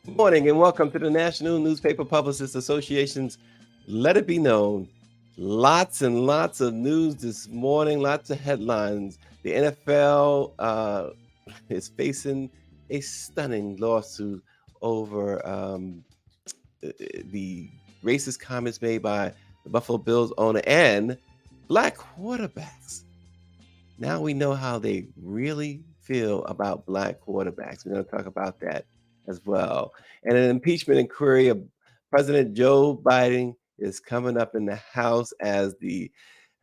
Good morning and welcome to the National Newspaper Publicists Association's Let It Be Known. Lots and lots of news this morning, lots of headlines. The NFL is facing a stunning lawsuit over the racist comments made by the Buffalo Bills owner and black quarterbacks. Now we know how they really feel about black quarterbacks. We're going to talk about that as well. And an impeachment inquiry of President Joe Biden is coming up in the House as the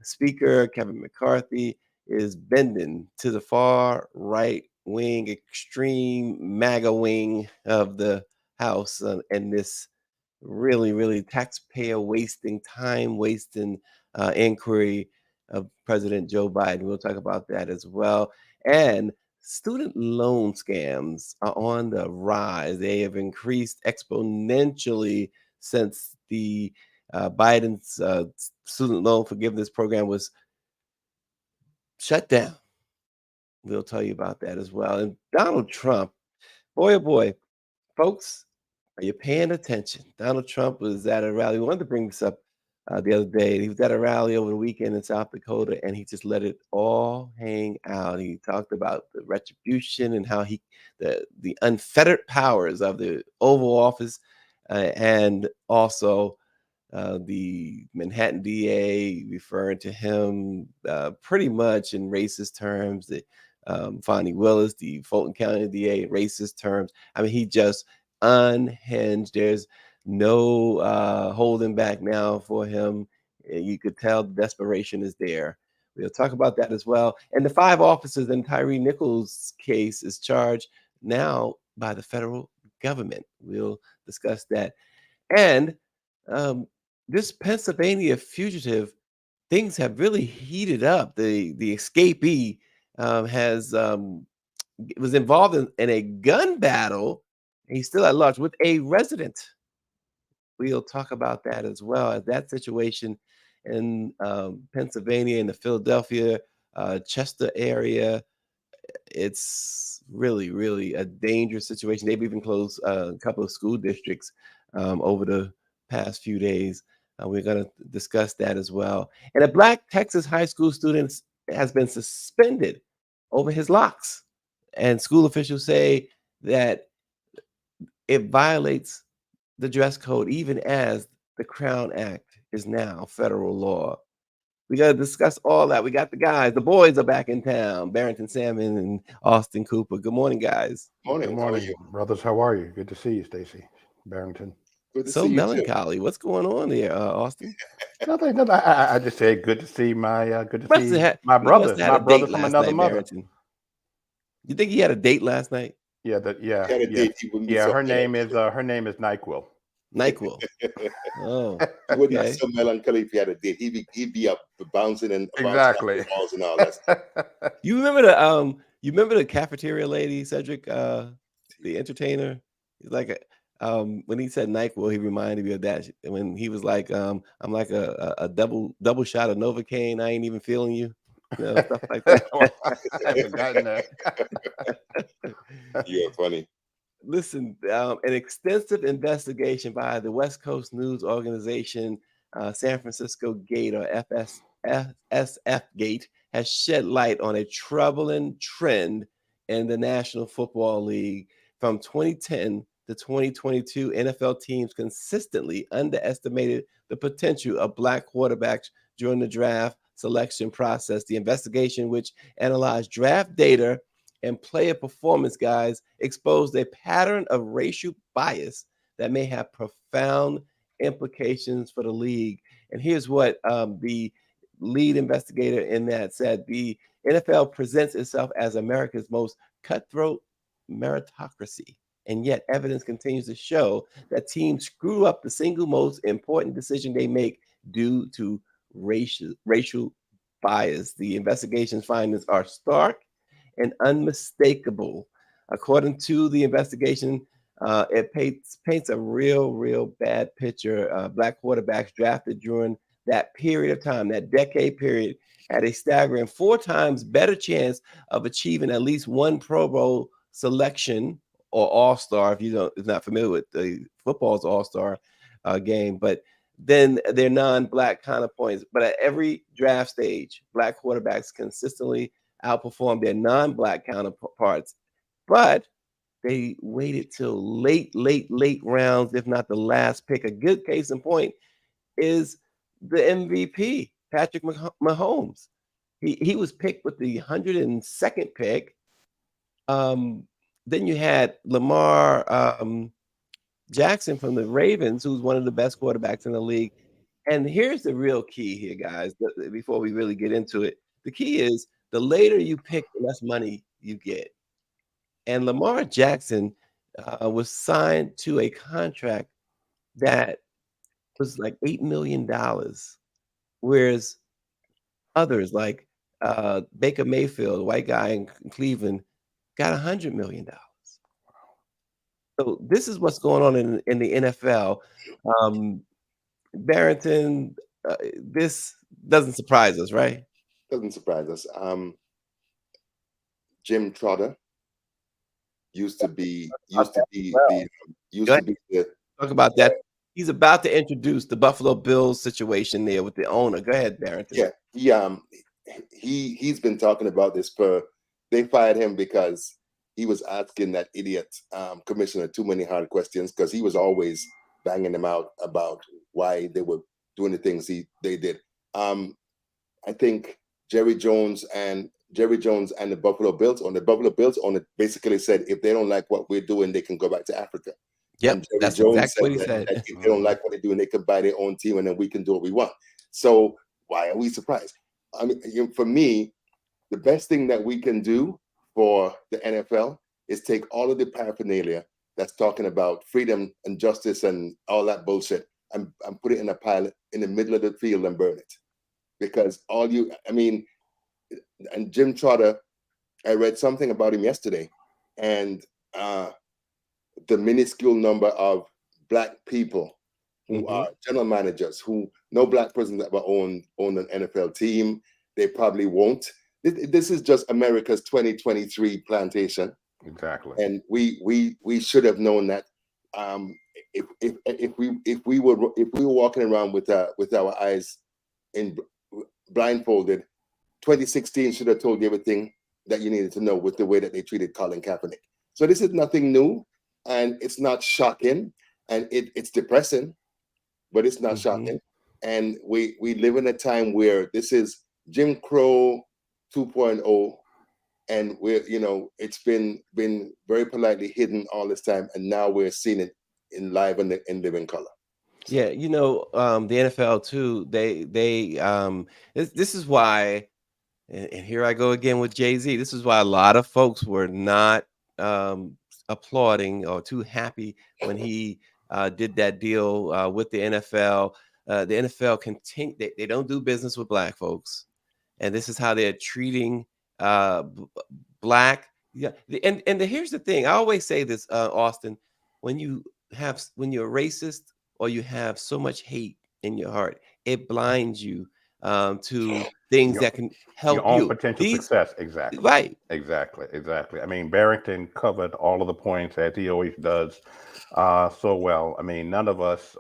Speaker, Kevin McCarthy, is bending to the far right wing, extreme MAGA wing of the House, and this really, really taxpayer wasting, time wasting inquiry of President Joe Biden. We'll talk about that as well. And student loan scams are on the rise. They have increased exponentially since the Biden's student loan forgiveness program was shut down. We'll tell you about that as well. And Donald Trump, boy, oh boy, folks, are you paying attention? Donald Trump was at a rally. We wanted to bring this up the other day. He was at a rally over the weekend in South Dakota, and he just let it all hang out. He talked about the retribution and how the unfettered powers of the Oval Office, and also the Manhattan DA referring to him pretty much in racist terms. Fonnie Willis, the Fulton County DA, in racist terms. I mean, he just unhinged. There's no holding back now for him. You could tell the desperation is there. We'll talk about that as well. And the 5 officers in Tyre Nichols case is charged now by the federal government. We'll discuss that. And this Pennsylvania fugitive, things have really heated up. The escapee was involved in a gun battle. He's still at large with a resident. We'll talk about that as well as that situation in Pennsylvania, in the Philadelphia, Chester area. It's really, really a dangerous situation. They've even closed a couple of school districts over the past few days. We're going to discuss that as well. And a black Texas high school student has been suspended over his locks. And school officials say that it violates the dress code, even as the Crown Act is now federal law. We got to discuss all that. We got the guys. The boys are back in town. Barrington Salmon and Austin Cooper. Good morning, guys. Morning. Good morning, brothers. How are you? Good to see you, Stacy Barrington. Good to So see you melancholy. What's going on here, Austin? Nothing. I just say good to see my You brother, must my have brother had a from date another last night, mother. Barrington. You think he had a date last night? Yeah, He had a date. He wouldn't be so her name is NyQuil. NyQuil. Oh, He wouldn't be okay. so melancholy if he had a date. He'd be up bouncing and Exactly. bouncing balls and all that stuff. You remember the cafeteria lady, Cedric, the entertainer? He's like when he said NyQuil, he reminded me of that. When he was like, I'm like a double shot of Novocaine. I ain't even feeling you. You know, stuff like that. I've forgotten that. You're funny. Listen, an extensive investigation by the West Coast News Organization, San Francisco Gate, or SF Gate, has shed light on a troubling trend in the National Football League. From 2010 to 2022, NFL teams consistently underestimated the potential of black quarterbacks during the draft selection process. The investigation, which analyzed draft data and player performance guides, exposed a pattern of racial bias that may have profound implications for the league. And here's what the lead investigator in that said: the NFL presents itself as America's most cutthroat meritocracy. And yet evidence continues to show that teams screw up the single most important decision they make due to racial bias. The investigation's findings are stark and unmistakable. According to the investigation, it paints a real bad picture. Black quarterbacks drafted during that period of time, that decade period, had a staggering 4 times better chance of achieving at least one Pro Bowl selection or All-Star. If you don't, is not familiar with the football's All-Star game, but then their non-black counterpoints. But at every draft stage, black quarterbacks consistently outperform their non-black counterparts. But they waited till late rounds, if not the last pick. A good case in point is the MVP, Patrick Mahomes. He was picked with the 102nd pick. Then you had Lamar Jackson from the Ravens, who's one of the best quarterbacks in the league. And here's the real key here, guys, before we really get into it. The key is the later you pick, the less money you get. And Lamar Jackson was signed to a contract that was like $8 million, whereas others like Baker Mayfield, a white guy in Cleveland, got $100 million. So this is what's going on in the NFL. Barrington, this doesn't surprise us, right? Doesn't surprise us. Jim Trotter used to be the talk about that. He's about to introduce the Buffalo Bills situation there with the owner. Go ahead, Barrington. Yeah, he's been talking about this they fired him because he was asking that idiot commissioner too many hard questions, because he was always banging them out about why they were doing the things they did. I think Jerry Jones and the Buffalo Bills owner basically said if they don't like what we're doing, they can go back to Africa. Yep, that's exactly what he said. That if they don't like what they're doing, they can buy their own team and then we can do what we want. So why are we surprised? I mean, for me, the best thing that we can do for the NFL is take all of the paraphernalia that's talking about freedom and justice and all that bullshit and put it in a pile in the middle of the field and burn it. Because and Jim Trotter, I read something about him yesterday, and the minuscule number of black people who are general managers, who no black person that will own an NFL team. They probably won't. This is just America's 2023 plantation. Exactly. And we should have known that. If we were walking around with our eyes blindfolded, 2016 should have told you everything that you needed to know with the way that they treated Colin Kaepernick. So this is nothing new, and it's not shocking, and it's depressing, but it's not shocking. And we live in a time where this is Jim Crow 2.0, and it's been very politely hidden all this time, and now we're seeing it in live and in living color. Yeah, the NFL too. This is why, and here I go again with Jay-Z. This is why a lot of folks were not applauding or too happy when he did that deal with the NFL. The NFL continue; they don't do business with black folks, and this is how they're treating black. Yeah, and here's the thing. I always say this, Austin, when you're racist or you have so much hate in your heart, it blinds you to things that can help your own potential success. Exactly. Right. Exactly. I mean, Barrington covered all of the points as he always does so well. I mean, none of us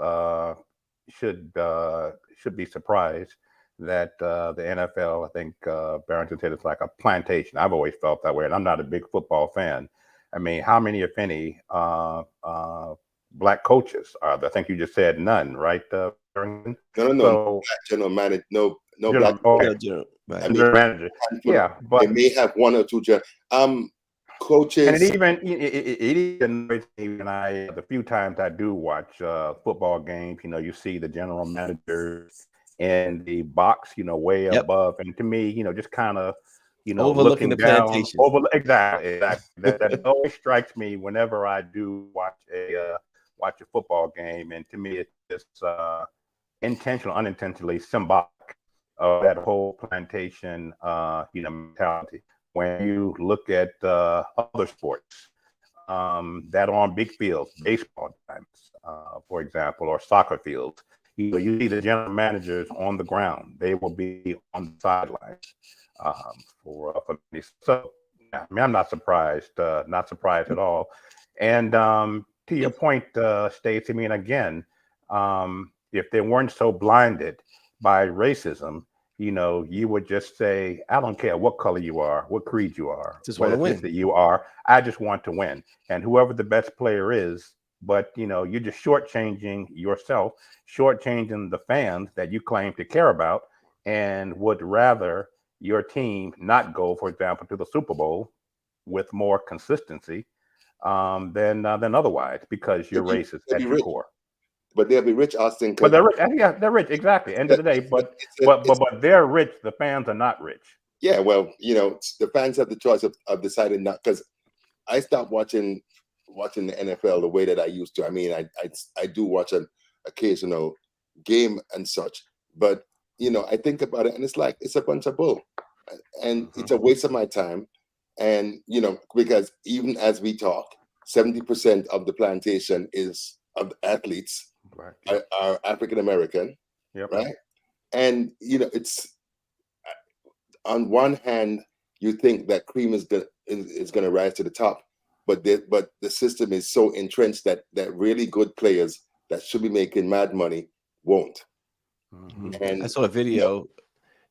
should be surprised that the NFL, I think Barrington said, it's like a plantation. I've always felt that way, and I'm not a big football fan. I mean, how many, if any, black coaches are there? I think you just said none, right? No. So, general manager, no black general manager. Yeah, but they may have one or two coaches. And it even the few times I do watch football games, you see the general managers in the box, way above, and to me, just kind of Overlooking the looking down plantation. over. Exactly. That always strikes me whenever I do watch a football game, and to me, it's just intentional, unintentionally symbolic of that whole plantation, mentality. When you look at other sports that are on big fields, baseball diamonds, for example, or soccer fields, you see the general managers on the ground. They will be on the sidelines for so. Yeah, I mean, I'm not surprised at all. And to your point, Stacey, I mean, again, if they weren't so blinded by racism, you would just say, I don't care what color you are, what creed you are, Just what want to win. ethnicity you are. I just want to win. And whoever the best player is, but you're just shortchanging yourself, shortchanging the fans that you claim to care about, and would rather your team not go, for example, to the Super Bowl with more consistency than otherwise, because you're racist at your core. But they'll be rich, Austin. But they're rich. Yeah, they're rich. Exactly. End of the day, but they're rich. The fans are not rich. Yeah, well, the fans have the choice of deciding not, because I stopped watching the NFL the way that I used to. I mean, I do watch an occasional game and such, but I think about it and it's like it's a bunch of bull, and it's a waste of my time. And because even as we talk, 70% of the plantation is of the athletes are African American, right? And it's on one hand you think that cream is gonna rise to the top, but the system is so entrenched that really good players that should be making mad money won't. And I saw a video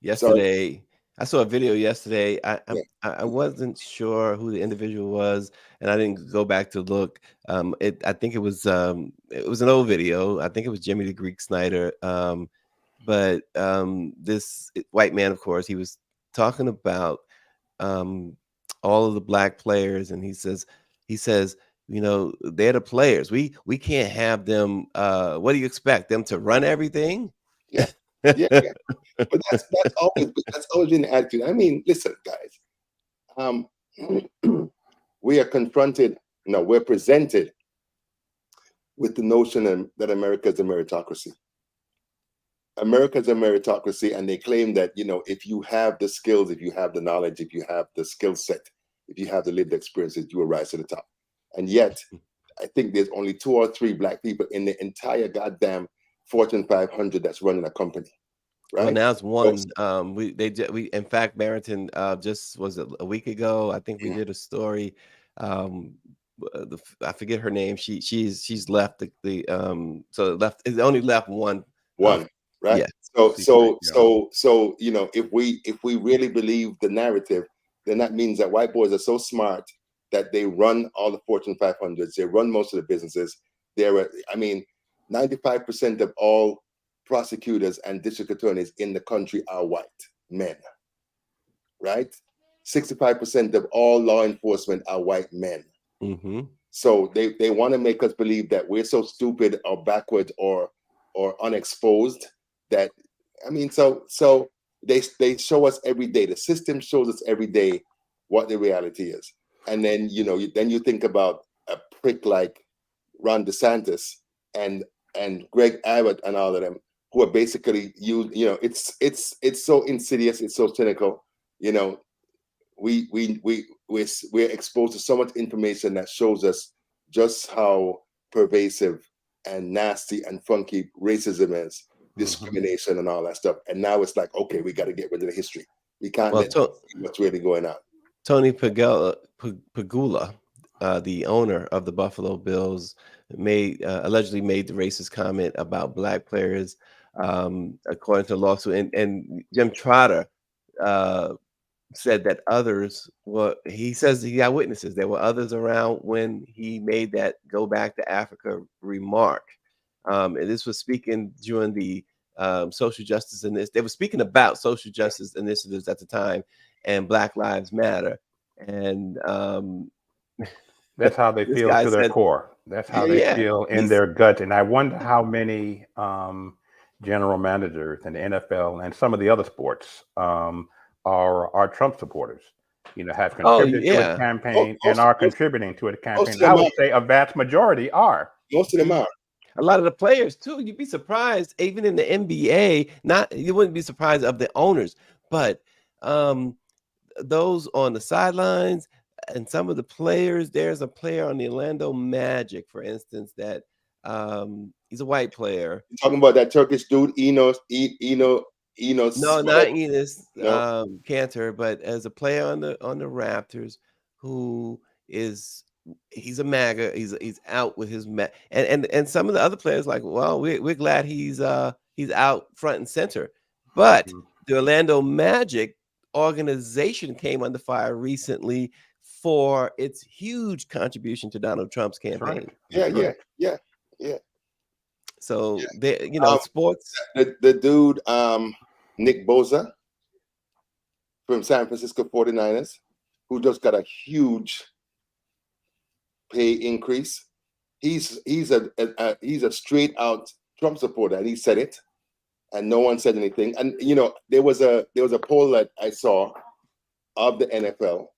yesterday. I wasn't sure who the individual was, and I didn't go back to look. I think it was an old video. I think it was Jimmy the Greek Snyder. But this white man, of course, he was talking about all of the black players, and he says, they're the players. We can't have them. What do you expect them to run everything? Yeah. But that's always been the attitude. I mean, listen, guys. We are confronted. No, we're presented with the notion that America is a meritocracy. America's a meritocracy, and they claim that if you have the skills, if you have the knowledge, if you have the skill set, if you have the lived experiences, you will rise to the top. And yet, I think there's only 2 or 3 black people in the entire goddamn Fortune 500 that's running a company. Right? Well, now it's one. In fact, Barrington, just was it a week ago? I think we did a story. I forget her name. She's left so it only left one. Right? Yeah. So if we really believe the narrative, then that means that white boys are so smart that they run all the Fortune 500s. They run most of the businesses. 95% of all prosecutors and district attorneys in the country are white men, right? 65% of all law enforcement are white men. So they want to make us believe that we're so stupid or backwards or unexposed that, so they show us every day. The system shows us every day what the reality is. And then you think about a prick like Ron DeSantis and Greg Abbott and all of them, who are basically it's so insidious, it's so cynical. We're exposed to so much information that shows us just how pervasive and nasty and funky racism is, discrimination and all that stuff. And now it's like, okay, we got to get rid of the history. We can't let what's really going on. Tony Pagula, the owner of the Buffalo Bills, allegedly made the racist comment about black players, according to the lawsuit. And Jim Trotter said that he says he got witnesses. There were others around when he made that "go back to Africa" remark. And this was speaking during the social justice they were speaking about social justice initiatives at the time and Black Lives Matter. And that's how they feel to their core. That's how they feel in their gut. And I wonder how many general managers in the NFL and some of the other sports are Trump supporters. Have Oh contributed to its yeah, campaign and Most, are most, contributing to its most campaign. of I them would are. say a vast majority are. Most of them Mhm. are. A lot of the players too. You'd be surprised, even in the NBA. You wouldn't be surprised of the owners, but um, those on the sidelines and some of the players. There's a player on the Orlando Magic, for instance, that he's a white player. You're talking about that Turkish dude, Enos, No, not whatever. Enos No, Cantor, but as a player on the Raptors, who is he's a MAGA. He's out with his and some of the other players like, well, we're glad he's out front and center. But Mhm. the Orlando Magic organization came under fire recently for its huge contribution to Donald Trump's That's right. campaign. yeah, That's right. yeah. So they, Um, sports. the dude, Nick Bosa from San Francisco 49ers, who just got a huge pay increase. He's a straight out Trump supporter, and he said it, and no one said anything. And there was a poll that I saw of the NFL,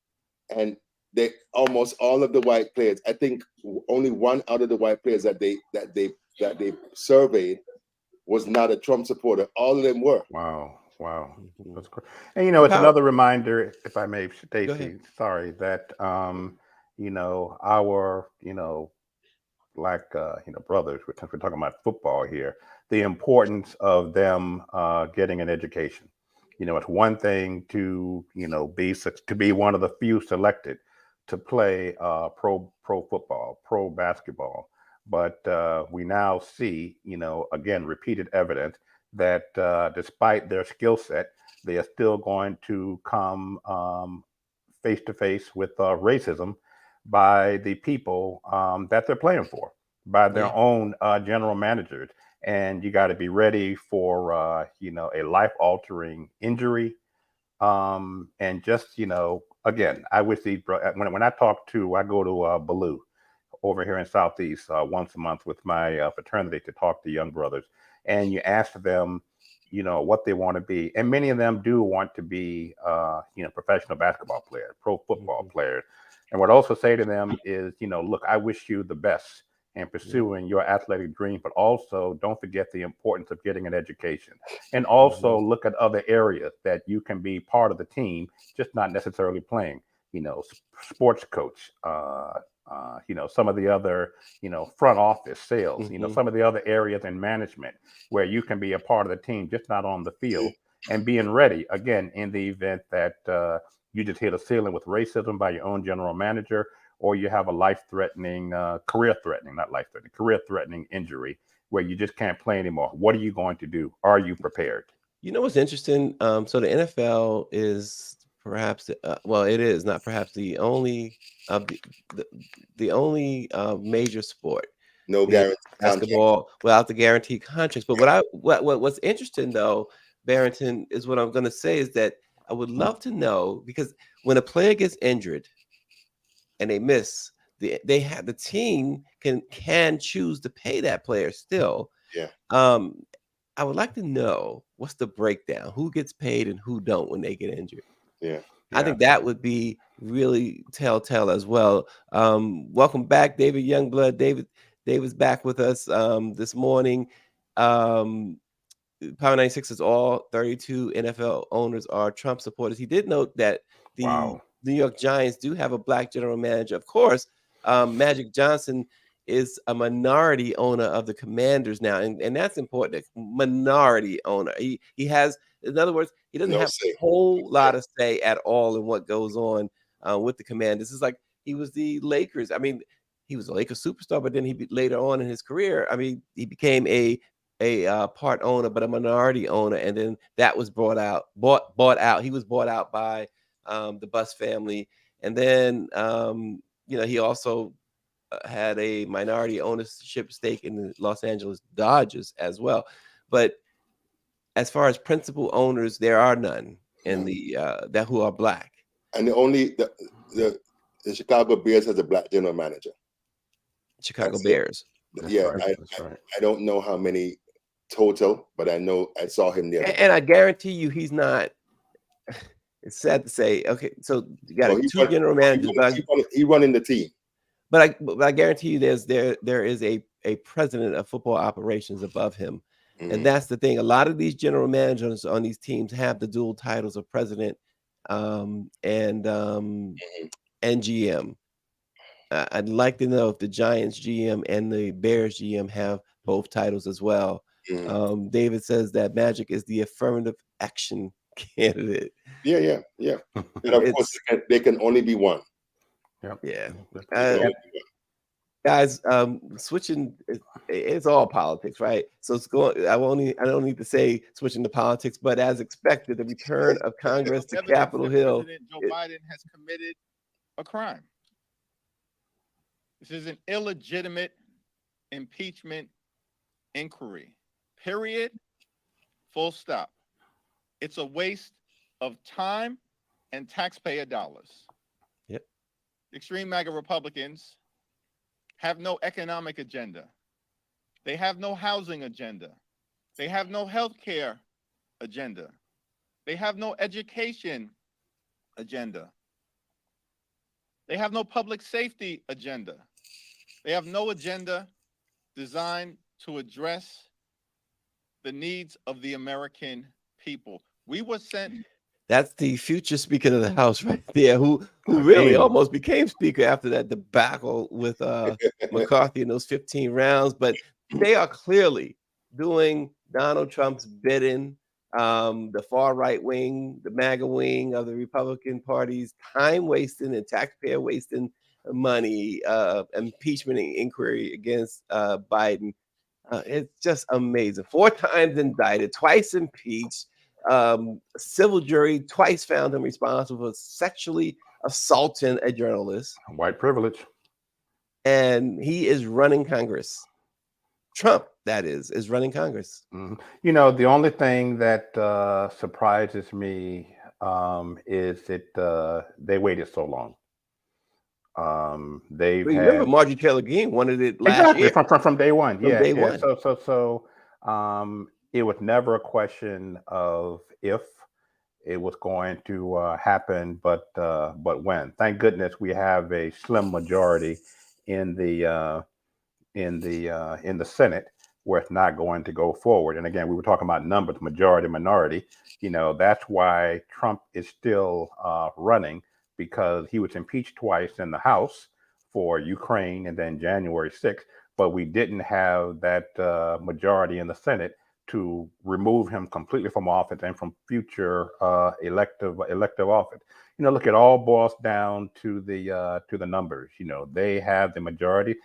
and they almost all of the white players. I think only one out of the white players that they surveyed was not a Trump supporter. All of them were. Wow. Mhm. That's great. And The it's power. another reminder, if I may, Go ahead. Stacy, sorry, that our black brothers, since we're talking about football here, the importance of them getting an education. It's one thing to be one of the few selected to play pro football, pro basketball, but we now see again repeated evidence that despite their skill set, they are still going to come face to face with racism by the people that they're playing for, by their Yeah. own general managers. And you got to be ready for, a life altering injury. And just, again, I wish when I go to Baloo over here in Southeast once a month with my fraternity to talk to young brothers. And you ask them, what they want to be. And many of them do want to be, professional basketball players, pro football Mhm. players. And what I also say to them is, look, I wish you the best in pursuing your athletic dream, but also don't forget the importance of getting an education. And also Mhm. look at other areas that you can be part of the team, just not necessarily playing, sports coach, some of the other, front office sales, Mhm. some of the other areas in management where you can be a part of the team, just not on the field, and being ready again in the event that you just hit a ceiling with racism by your own general manager, or you have a life-threatening, career-threatening injury where you just can't play anymore. What are you going to do? Are you prepared? You know what's interesting? So the NFL is perhaps, well, it is not perhaps the only of the, the only major sport, No the guarantee contract. basketball, without the guaranteed contracts. But what's interesting though, Barrington, is what I'm going to say is that I would love to know, because when a player gets injured and they miss, the team can choose to pay that player still. Yeah, Um, I would like to know what's the breakdown, who gets paid and who don't when they get injured. yeah. I Yeah. think that would be really telltale as well. Welcome back, David Youngblood. David's back with us this morning. Um, Power 96 is all 32 NFL owners are Trump supporters. He did note that the Wow. New York Giants do have a black general manager. Of course, Magic Johnson is a minority owner of the Commanders now, and that's important. Minority owner. He has, in other words, he doesn't No have a say. whole lot of say at all in what goes on with the Commanders. It's like he was the Lakers. I mean, he was a Lakers superstar, but then later on in his career, I mean, he became a part owner, but a minority owner, and then that was bought out. He was bought out by the Bus family, and then he also had a minority ownership stake in the Los Angeles Dodgers as well. But as far as principal owners, there are none in No. the that who are black. And the Chicago Bears has a black general manager. Chicago That's it. Bears. That's Yeah, right. I, That's right. I don't know how many total, but I know I saw him the other day. And I guarantee you he's not it's sad to say. Okay, so you got Well, two general managers, he running the team. but I guarantee you, there is a president of football operations above him, and that's the thing. A lot of these general managers on these teams have the dual titles of president and GM. I'd like to know if the Giants GM and the Bears GM have both titles as well. David says that Magic is the affirmative action candidate. Yeah. And of course, they can only be one. Yeah. Guys, switching, it's all politics, right? So it's going. I don't need to say switching to politics, but as expected, the return of Congress to Capitol Hill. President Joe Biden has committed a crime. This is an illegitimate impeachment inquiry. Period. Full stop. It's a waste of time and taxpayer dollars. Yep. Extreme MAGA Republicans have no economic agenda. They have no housing agenda. They have no healthcare agenda. They have no education agenda. They have no public safety agenda. They have no agenda designed to address the needs of the American people. We were sent. That's the future Speaker of the House right there, who really almost became Speaker after that debacle with McCarthy in those 15 rounds. But they are clearly doing Donald Trump's bidding. The far right wing, the MAGA wing of the Republican Party's time wasting and taxpayer wasting money, impeachment inquiry against Biden. It's just amazing. 4 times indicted, twice impeached. Civil jury twice found him responsible for sexually assaulting a journalist. White privilege. And he is running Congress. Trump, that is running Congress. You know, the only thing that surprises me is that they waited so long. Remember Marjorie Taylor Greene wanted it last year from day one. Day one. So it was never a question of if it was going to happen, but when. Thank goodness we have a slim majority in the Senate where it's not going to go forward. And again, we were talking about numbers, majority, minority. You know, that's why Trump is still running, because he was impeached twice in the House for Ukraine and then January 6th, but we didn't have that majority in the Senate to remove him completely from office and from future elective office. You know, look, it all boils down to the numbers. You know, they have the majority.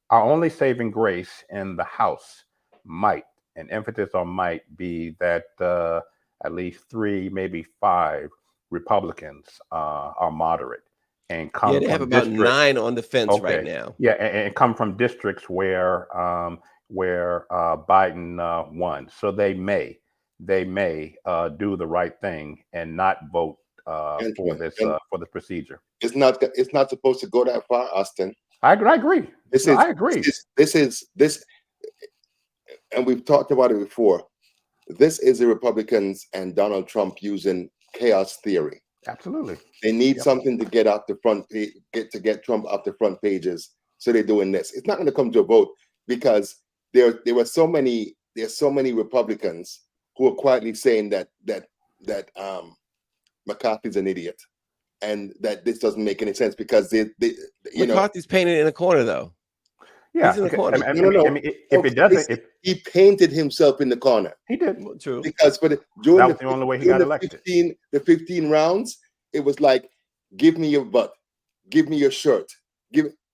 Our only saving grace in the House might, and emphasis on might, be that at least 3, maybe 5 Republicans are moderate and come. Yeah, they have about 9 on the fence right now. Yeah, and come from districts where Biden won, so they may do the right thing and not vote for this procedure. It's not supposed to go that far, Austin. I agree. I agree. This is, and we've talked about it before. This is the Republicans and Donald Trump using chaos theory. Absolutely. They need something to get off the front page, get Trump off the front pages. So they're doing this. It's not going to come to a vote because there's so many Republicans who are quietly saying that McCarthy's an idiot and that this doesn't make any sense because McCarthy's painted in a corner though. Yeah, he's in the corner. No. If it doesn't, he painted himself in the corner. He did. True. Because that was the only way he got elected. The 15 rounds, it was like, give me your butt, give me your shirt,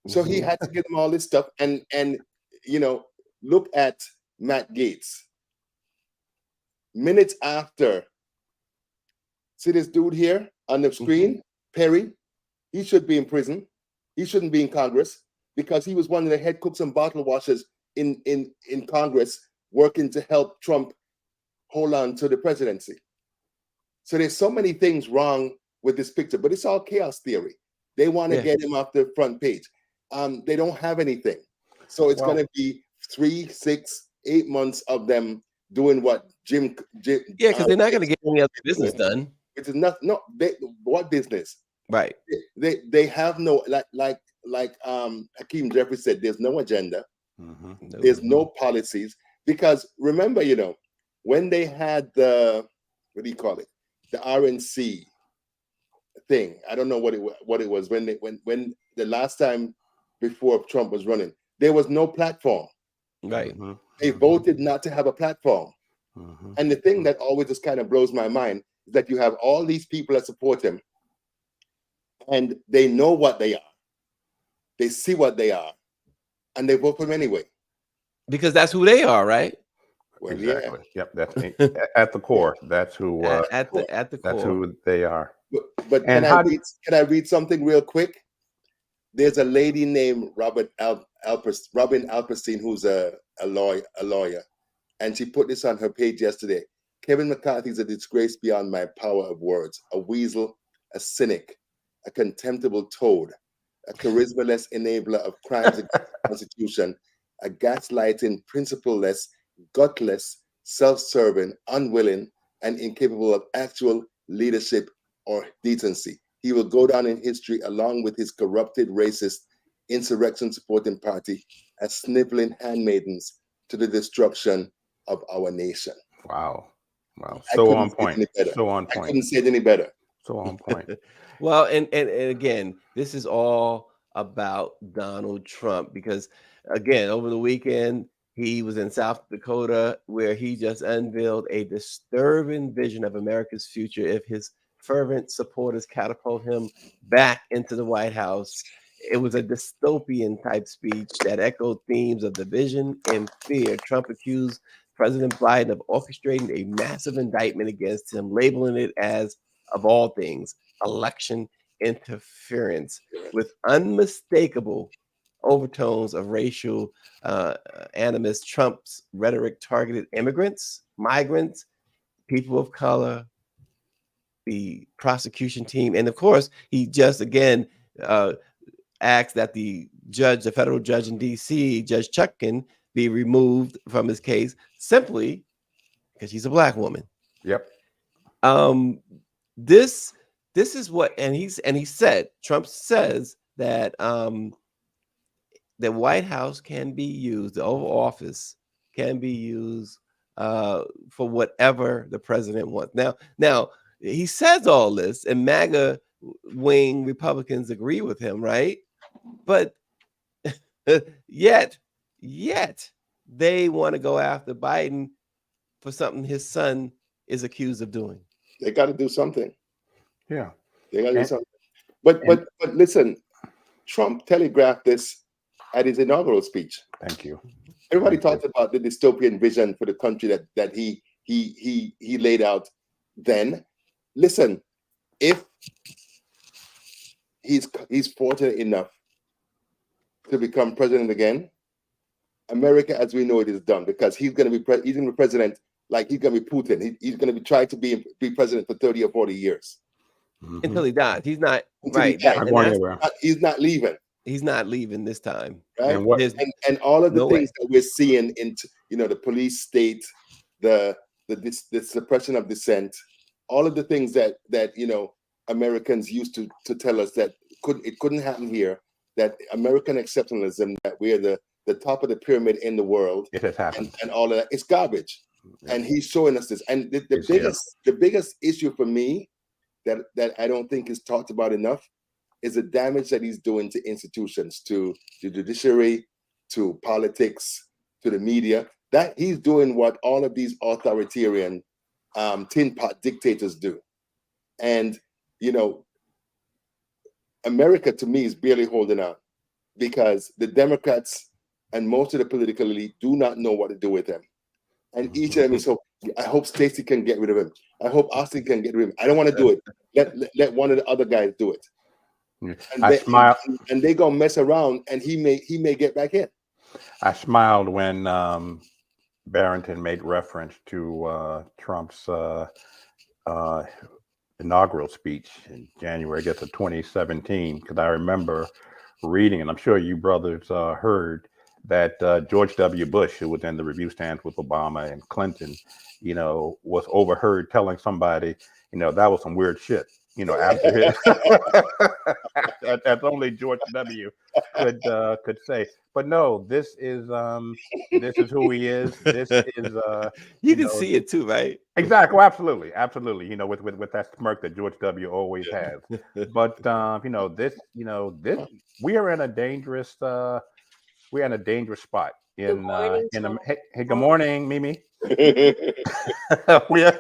So he had to give them all this stuff, and look at Matt Gaetz. Minutes after, see this dude here on the screen, Perry. He should be in prison. He shouldn't be in Congress, because he was one of the head cooks and bottle washers in Congress, working to help Trump hold on to the presidency. So there's so many things wrong with this picture, but it's all chaos theory. They want to get him off the front page. They don't have anything. So it's going to be 3, 6, 8 months of them doing what Jim because they're not going to get any other business done. which is not what business? Right. They have no like Hakeem Jeffrey said, there's no agenda, Mm-hmm. there's no policies. Because remember, when they had the, what do you call it, the RNC thing, I don't know what it was when the last time before Trump was running, there was no platform. Right. Mm-hmm. They voted not to have a platform. Mm-hmm. And the thing that always just kind of blows my mind is that you have all these people that support him, and they know what they are, they see what they are, and they vote for him anyway. Because that's who they are, right? Well, Exactly. Yep. That's at the core. That's who. At the That's core. who they are. But And can I read something real quick? There's a lady named Robin Alperstein, who's a lawyer, and she put this on her page yesterday. Kevin McCarthy is a disgrace beyond my power of words, a weasel, a cynic, a contemptible toad, a charisma-less enabler of crimes against the Constitution, a gaslighting, principle-less, gutless, self-serving, unwilling, and incapable of actual leadership or decency. He will go down in history along with his corrupted, racist, insurrection-supporting party as sniveling handmaidens to the destruction of our nation. Wow. I So couldn't on say it point. any better. So on I point. couldn't say it any better. So on point. Well, and again, this is all about Donald Trump, because again, over the weekend, he was in South Dakota, where he just unveiled a disturbing vision of America's future if his fervent supporters catapult him back into the White House. It was a dystopian type speech that echoed themes of division and fear. Trump accused President Biden of orchestrating a massive indictment against him, labeling it as, of all things, election interference, with unmistakable overtones of racial animus. Trump's rhetoric targeted immigrants, migrants, people of color, the prosecution team, and of course, he just again asked that the federal judge in D.C., Judge Chutkan, be removed from his case simply because she's a black woman. Yep. This is what, and he said, Trump says that the White House can be used, the Oval Office can be used for whatever the president wants. Now he says all this, and MAGA wing Republicans agree with him, right? But yet they want to go after Biden for something his son is accused of doing. They got to do something. Yeah. They got to do something. But listen, Trump telegraphed this at his inaugural speech. Thank you. Everybody talks about the dystopian vision for the country that he laid out then. Listen, if he's fortunate enough to become president again, America as we know it is done, because he's going to be president, like he's going to be Putin. He's going to be trying to be president for 30 or 40 years. Mm-hmm. Until he dies. He's not Until right. He's not leaving. He's not leaving this time. Right. And all of the things that we're seeing in the police state, the suppression of dissent, all of the things that Americans used to tell us that it couldn't happen here, that American exceptionalism, that we're the top of the pyramid in the world. It has happened. And all of that, it's garbage. Yeah. And he's showing us this. And the biggest issue for me that I don't think is talked about enough is the damage that he's doing to institutions, to the judiciary, to politics, to the media. That he's doing what all of these authoritarian tin pot dictators do. And America, to me, is barely holding on, because the Democrats and most of the political elite do not know what to do with him. And each of them is, so I hope Stacey can get rid of him. I hope Austin can get rid of him. I don't want to do it. Let one of the other guys do it. And they gonna mess around, and he may get back in. I smiled when Barrington made reference to Trump's inaugural speech in January, I guess, of 2017, because I remember reading, and I'm sure you brothers heard, that George W. Bush, who was in the review stands with Obama and Clinton, was overheard telling somebody, that was some weird shit, after his, that's only George W. could say. But no, this is who he is. This is you can see it too, right? Exactly, absolutely. With that smirk that George W. always has. But this we are in a dangerous spot in hey, good morning, Mimi. we are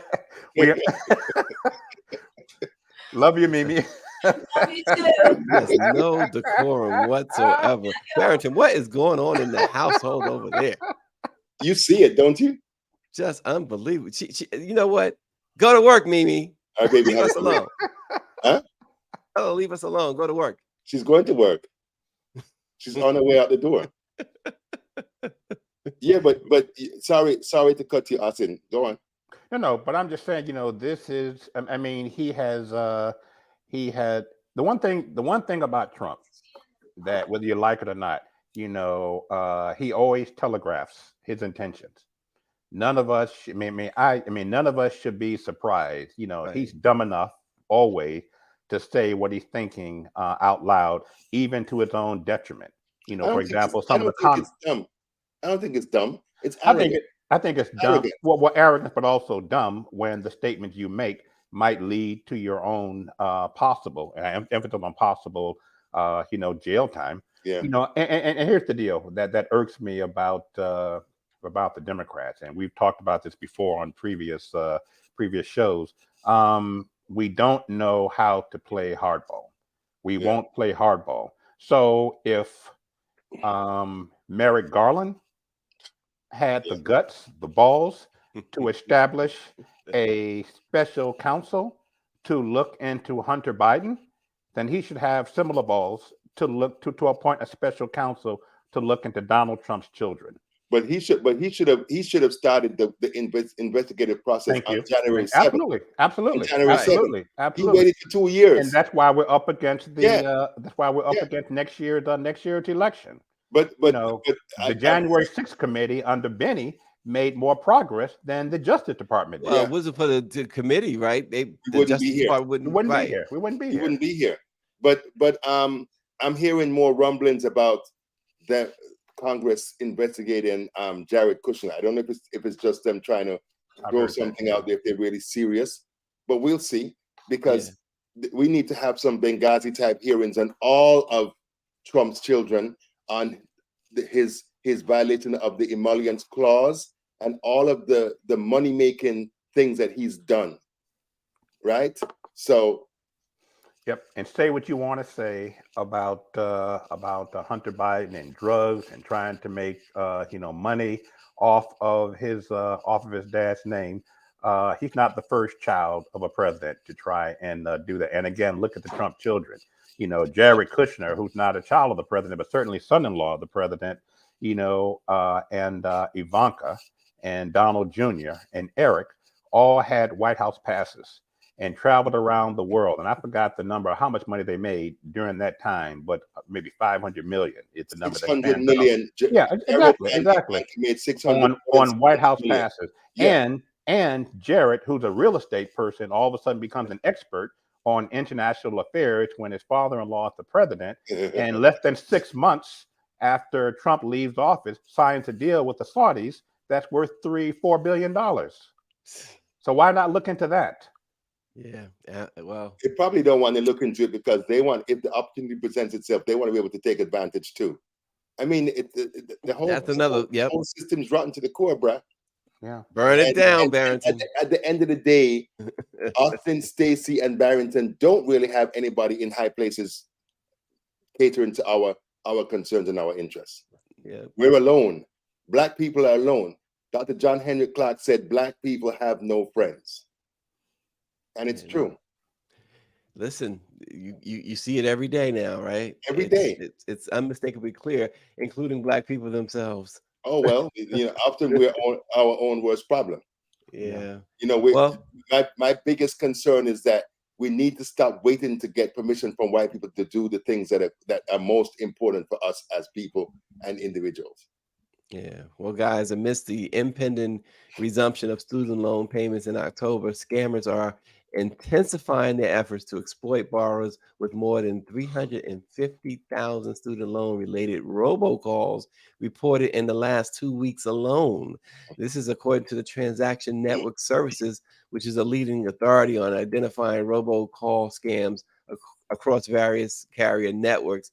love you, Mimi. There's no decorum whatsoever. Barrington, what is going on in the household over there? You see it, don't you? Just unbelievable. She, you know what? Go to work, Mimi. Our baby Leave us alone. Huh? Oh, leave us alone. Go to work. She's going to work. She's on her way out the door. Yeah, but sorry to cut you, Austin. Go on. No, but I'm just saying, this is. I mean, he had the one thing about Trump that, whether you like it or not, he always telegraphs his intentions. None of us, none of us should be surprised. Right. He's dumb enough always to say what he's thinking out loud, even to his own detriment. For example, some of the comments. I don't think it's dumb. It's arrogant. I think it's dumb. Arrogant. Well, arrogant, but also dumb when the statements you make might lead to your own possible, and I emphasize on possible, jail time. Yeah. And here's the deal that irks me about the Democrats, and we've talked about this before on previous shows. We don't know how to play hardball. We won't play hardball. So if Merrick Garland had the guts, the balls to establish a special counsel to look into Hunter Biden, then he should have similar balls to look to appoint a special counsel to look into Donald Trump's children. But he should have started the investigative process on January 7th. Absolutely. He waited for 2 years, and that's why we're up against against next year's election. But the January 6th committee under Benny made more progress than the Justice Department did. Well, it wasn't for the committee, right? We wouldn't be here. We wouldn't be here. But I'm hearing more rumblings about that Congress investigating Jared Kushner. I don't know if it's just them trying to throw something out there if they're really serious, but we'll see, because we need to have some Benghazi type hearings on all of Trump's children, on his violation of the emollients clause and all of the money making things that he's done, right? So yep, and say what you want to say about Hunter Biden and drugs and trying to make money off of his dad's name. He's not the first child of a president to try and do that. And again, look at the Trump children. Jared Kushner, who's not a child of the president, but certainly son-in-law of the president. And Ivanka and Donald Jr. and Eric all had White House passes and traveled around the world. And I forgot the number of how much money they made during that time, but maybe 500 million. It's the number. 600 million. Yeah, exactly. Made 600 on White House passes. Yeah. And Jared, who's a real estate person, all of a sudden becomes an expert on international affairs when his father-in-law is the president. And less than 6 months after Trump leaves office, signs a deal with the Saudis that's worth $3-4 billion. So why not look into that? Yeah. Well, they probably don't want to look into it because they want, if the opportunity presents itself, they want to be able to take advantage too. I mean, the whole, that's another. The whole system's rotten to the core, bruh. Yeah. Burn it down, Barrington. At the end of the day, Austin, Stacey, and Barrington don't really have anybody in high places catering to our concerns and our interests. Yeah. We're alone. Black people are alone. Dr. John Henry Clark said, Black people have no friends. And it's true. Listen, you see it every day now, right? Every day. It's unmistakably clear, including Black people themselves. Oh, well, often we're our own worst problem. Yeah. My biggest concern is that we need to stop waiting to get permission from white people to do the things that are most important for us as people and individuals. Yeah. Well, guys, amidst the impending resumption of student loan payments in October, scammers are intensifying their efforts to exploit borrowers with more than 350,000 student loan related robocalls reported in the last 2 weeks alone. This is according to the Transaction Network Services, which is a leading authority on identifying robocall scams across various carrier networks.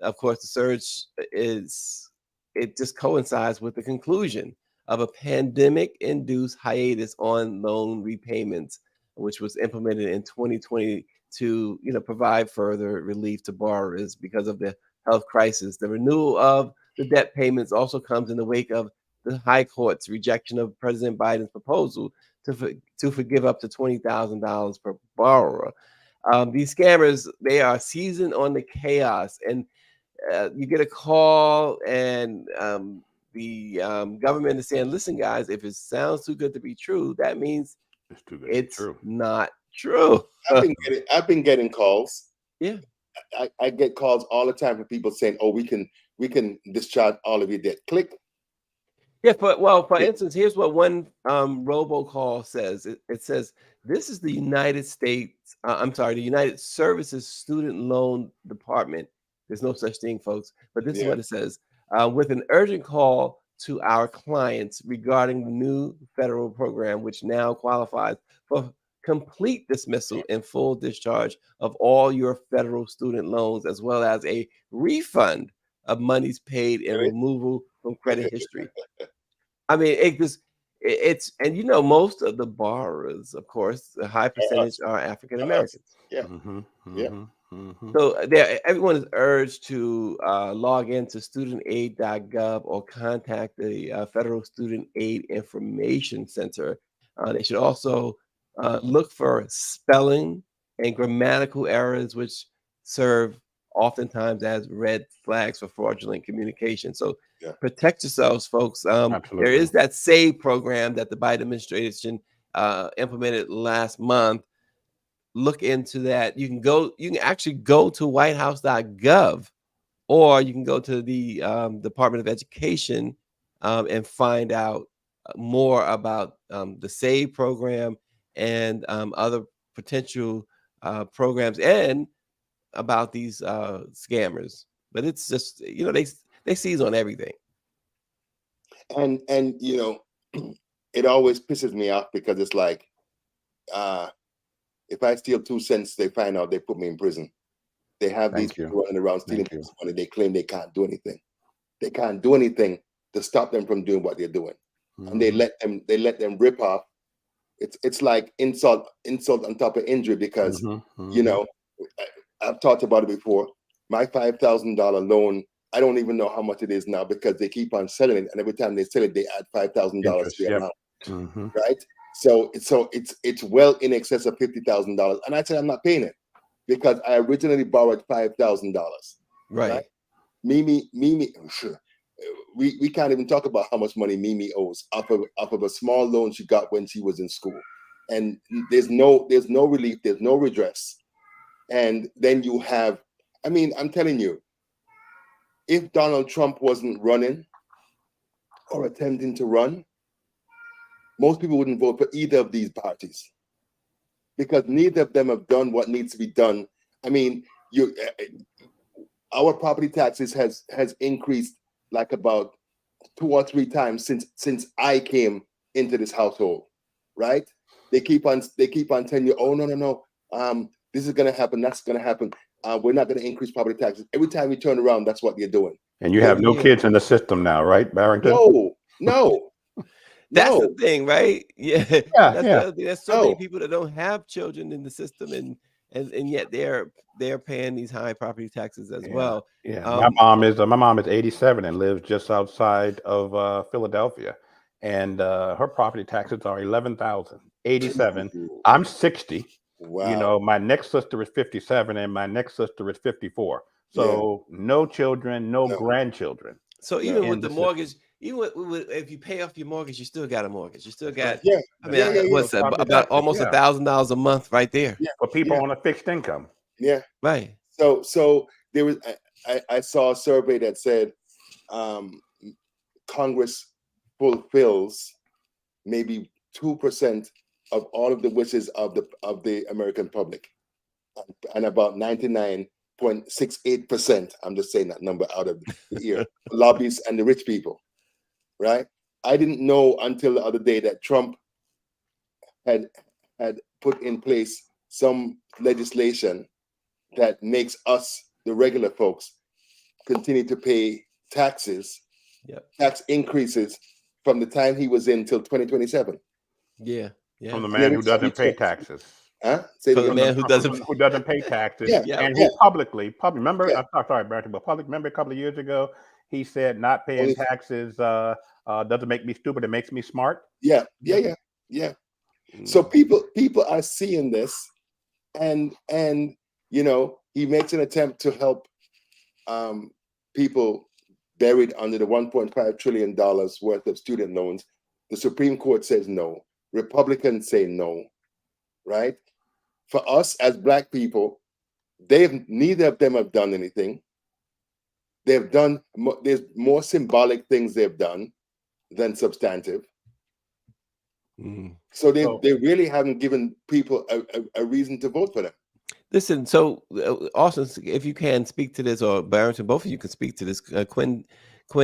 Of course, the surge is it just coincides with the conclusion of a pandemic-induced hiatus on loan repayments, which was implemented in 2020 to provide further relief to borrowers because of the health crisis. The renewal of the debt payments also comes in the wake of the High Court's rejection of President Biden's proposal to forgive up to $20,000 per borrower. These scammers, they are seasoned on the chaos, and you get a call, and the government is saying, "Listen, guys, if it sounds too good to be true, that means It's too good to be it's true. not true." I've been getting calls. Yeah. I get calls all the time from people saying, "Oh, we can discharge all of your debt." Click. Yeah, for Yeah. instance, here's what one robocall says. It says, "This is the United States. I'm sorry, the United Services Student Loan Department." There's no such thing, folks. But this is Yeah. what it says: with an urgent call to our clients regarding the new federal program, which now qualifies for complete dismissal and full discharge of all your federal student loans, as well as a refund of monies paid and Really? removal from credit history. I mean, it's and most of the borrowers, of course, a high percentage are African Us. Americans. Yeah. Mm-hmm, Yeah. mm-hmm, mm-hmm. So everyone is urged to log into studentaid.gov or contact the Federal Student Aid Information Center. They should also look for spelling and grammatical errors, which serve oftentimes as red flags for fraudulent communication. So Yeah. protect yourselves, folks. There Absolutely. is that SAVE program that the Biden administration implemented last month. Look into that. You can actually go to whitehouse.gov, or you can go to the Department of Education and find out more about the SAVE program and other potential programs, and about these scammers. But it's just they seize on everything. And it always pisses me off because it's like, if I steal 2 cents, they find out, they put me in prison. They have these Thank you. people running around stealing Thank you. people's money. They claim they can't do anything. They can't do anything to stop them from doing what they're doing, and they Mhm, let them rip off. It's like insult on top of injury, because mhm, you mhm. know I've talked about it before. My $5,000 loan, I don't even know how much it is now, because they keep on selling it, and every time they sell it, they add $5,000 to Interest. the Yep. amount, Mhm. right? So it's well in excess of $50,000, and I said I'm not paying it because I originally borrowed $5,000, Right. right? Mimi, we can't even talk about how much money Mimi owes off of a small loan she got when she was in school, and there's no relief, there's no redress. And then you have, I mean, I'm telling you, if Donald Trump wasn't running or attempting to run, most people wouldn't vote for either of these parties, because neither of them have done what needs to be done. I mean, our property taxes has increased like about 2 or 3 times since I came into this household, right? They keep on telling you, "Oh, no, this is gonna happen, that's gonna happen. We're not gonna increase property taxes." Every time you turn around, that's what they're doing. And you They have no Yeah. kids in the system now, right, Barrington? no, That's the no, thing, right? Yeah, Yeah, that's the yeah, other thing. There's so many no. people that don't have children in the system, and yet they're paying these high property taxes as yeah, well. yeah. Um, My mom is 87 and lives just outside of Philadelphia, and her property taxes are 11,000. 87. I'm 60. Wow. My next sister is 57, and my next sister is 54. Yeah. So no children, no No. grandchildren so No. even in with the the system. mortgage, even if you pay off your mortgage, you still got a mortgage. You still That's right. got, Yeah. I That's mean, Yeah. right. Yeah. Yeah. what's Those that, property about taxes, almost yeah, $1,000 a month right there. Yeah. for people Yeah. on a fixed income. Yeah. Right. So there was, I saw a survey that said, um, Congress fulfills maybe 2% of all of the wishes of the American public, and about 99.68%, I'm just saying that number out of the ear, lobbyists and the rich people, right? I didn't know until the other day that Trump had put in place some legislation that makes us, the regular folks, continue to pay taxes, tax increases from the time he was in till 2027. Yeah. From the man who doesn't pay taxes. Huh? From the man who doesn't pay taxes, Yeah, and who publicly, remember, I'm sorry, Barrington, but public, remember a couple of years ago, he said not paying taxes doesn't make me stupid, it makes me smart. Yeah. So people are seeing this, and you know, he makes an attempt to help people buried under the $1.5 trillion worth of student loans. The Supreme Court says no. Republicans say no, right? For us as Black people, neither of them have done anything. They've done, there's more symbolic things they've done than substantive. So they really haven't given people a reason to vote for them. Listen, so Austin, if you can speak to this, or Barrington, both of you can speak to this. Quinn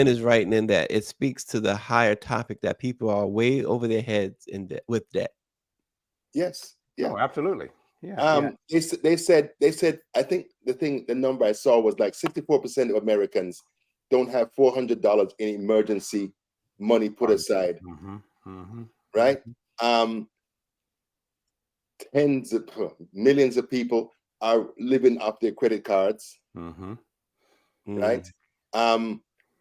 is writing in that it speaks to the higher topic that people are way over their heads in debt, with debt. Yes. Yeah. Oh, absolutely. They said I think the number I saw was like 64% of Americans don't have $400 in emergency money put aside. Right? Tens of millions of people are living off their credit cards. Right?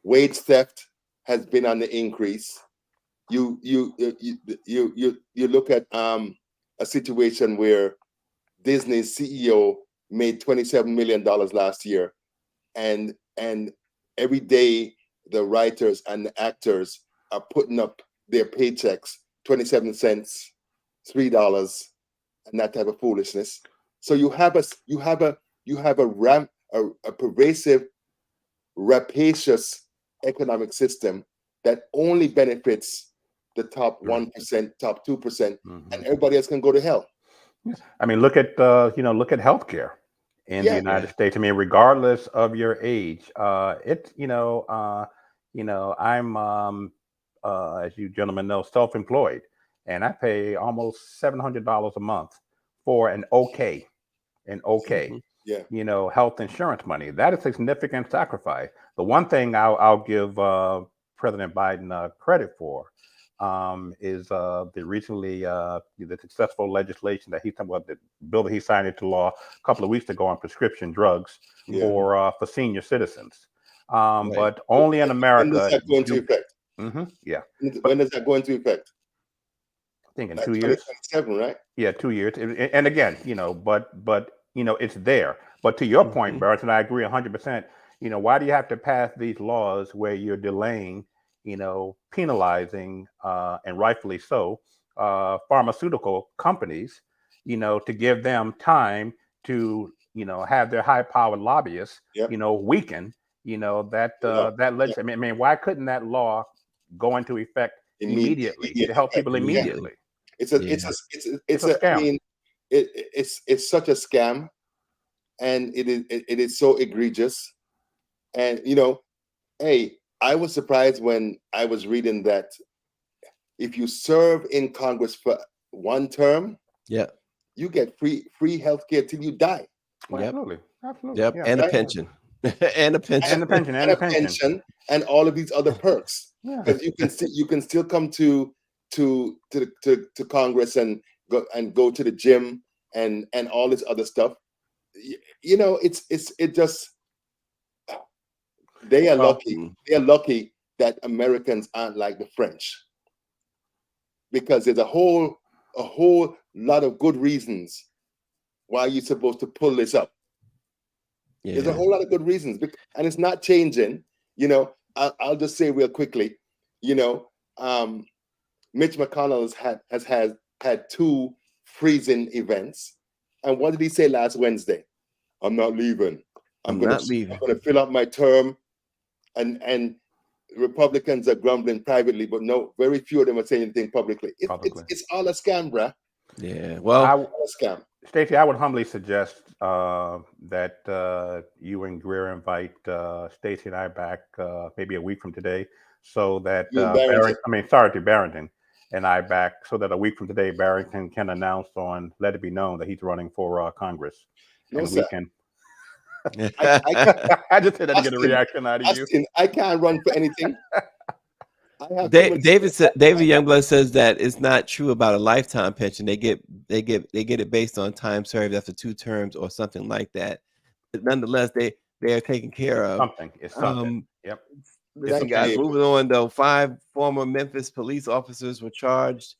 Wage theft has been on the increase. You look at a situation where Disney's CEO made $27 million last year, and every day the writers and the actors are putting up their paychecks 27 cents, $3, and that type of foolishness. So you have a pervasive, rapacious economic system that only benefits the top 1%, top 2%, and everybody else can go to hell. I mean, look at healthcare in the United States. I mean, regardless of your age, I'm as you gentlemen know, self-employed, and I pay almost $700 a month for an okay, health insurance money. That is a significant sacrifice. The one thing I'll give President Biden credit for is the recently the successful legislation that he's talking about, the bill that he signed into law a couple of weeks ago on prescription drugs for senior citizens. But only in America. When does that go into effect? When does that go into effect? I think in 2 years. 2027, right? Yeah, 2 years. And again, but it's there. But to your point, Barrington, I agree 100%. Why do you have to pass these laws where you're delaying, penalizing, and rightfully so, pharmaceutical companies, to give them time to, have their high-powered lobbyists, weaken, that legislation. I mean, why couldn't that law go into effect immediately to help people immediately? It's a scam. I mean, it's such a scam, and it is so egregious. And hey, I was surprised when I was reading that if you serve in Congress for one term, you get free healthcare till you die. Absolutely. Yep, and a pension. and a pension, and all of these other perks. Because you can still come to Congress and go to the gym and all this other stuff. It just, they are lucky. They are lucky that Americans aren't like the French, because there's a whole lot of good reasons why you're supposed to pull this up. There's a whole lot of good reasons, and it's not changing. I'll just say real quickly, Mitch McConnell has had 2 freezing events, and what did he say last Wednesday? I'm not leaving. I'm going to fill up my term, and Republicans are grumbling privately, but no, very few of them are saying anything publicly. It's all a scam, bruh. Yeah. Well, All a scam. Stacey, I would humbly suggest that you and Greer invite Stacey and I back maybe a week from today, so that Barrington and I back, so that a week from today Barrington can announce let it be known that he's running for Congress. No, and sir. we can. I just said that to get a reaction out of you. I can't run for anything. David Youngblood says that it's not true about a lifetime pension. They get it based on time served after 2 terms or something like that. But nonetheless, they are taken care of. It's something. Yep. Listen, guys, moving on though. 5 former Memphis police officers were charged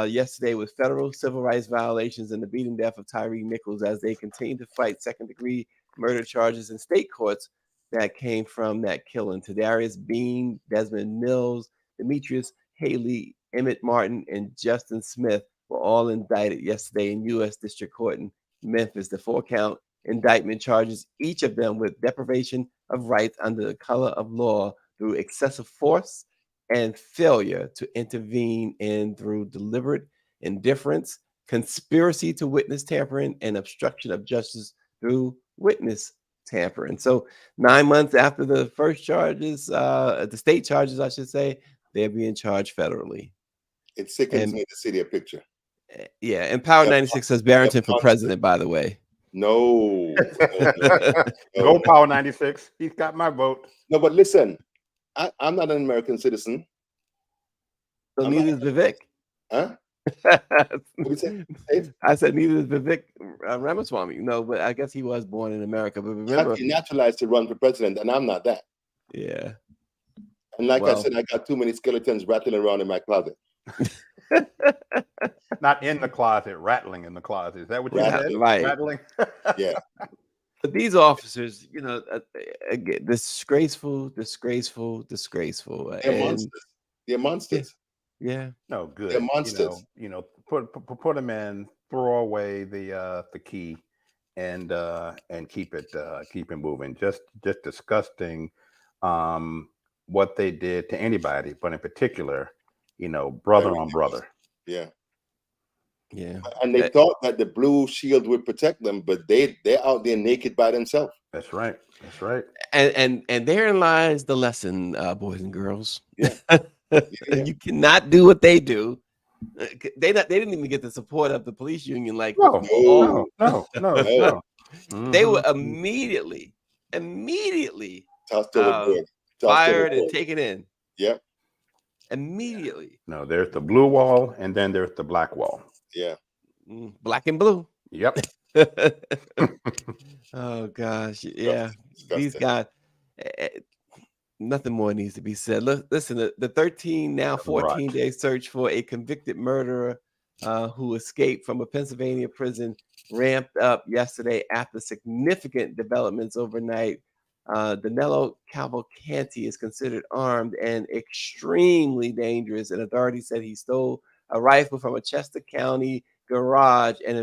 yesterday with federal civil rights violations and the beating death of Tyre Nichols as they continue to fight second-degree murder charges in state courts that came from that killing. Tadarius Bean, Desmond Mills, Demetrius Haley, Emmett Martin, and Justin Smith were all indicted yesterday in U.S. District Court in Memphis. The 4-count indictment charges each of them with deprivation of rights under the color of law through excessive force and failure to intervene, and through deliberate indifference, conspiracy to witness tampering, and obstruction of justice through witness tampering. So 9 months after the first charges, the state charges, I should say, they're being charged federally. It sickens me to see their picture. Yeah, and Power 96 says Barrington for president, by the way. No. Go Power 96. He's got my vote. No, but listen, I'm not an American citizen. So neither is Vivek. Huh? I said neither is Vivek Ramaswamy. No, but I guess he was born in America. But remember, he naturalized to run for president, and I'm not that. Yeah. And like I said, I got too many skeletons rattling around in my closet. Not in the closet, rattling in the closet. Is that what you said? Right. Rattling? Yeah. But these officers, again, disgraceful. They're monsters. They're monsters. Yeah. No, good. They're monsters. Put them in, throw away the key, and keep it moving. Just disgusting what they did to anybody, but in particular, brother on brother. Yeah. Yeah. And they thought that the blue shield would protect them, but they're out there naked by themselves. That's right. That's right. And therein lies the lesson, boys and girls. Yeah. You cannot do what they do. They didn't even get the support of the police union. Like no. They were immediately tossed overboard. Fired and taken in. Yep. Immediately. No, there's the blue wall, and then there's the black wall. Yeah. Black and blue. Yep. Oh gosh, yeah. These guys. Nothing more needs to be said. Listen, the 14-day search for a convicted murderer who escaped from a Pennsylvania prison ramped up yesterday after significant developments overnight. Danilo Cavalcanti is considered armed and extremely dangerous, and authorities said he stole a rifle from a Chester County garage and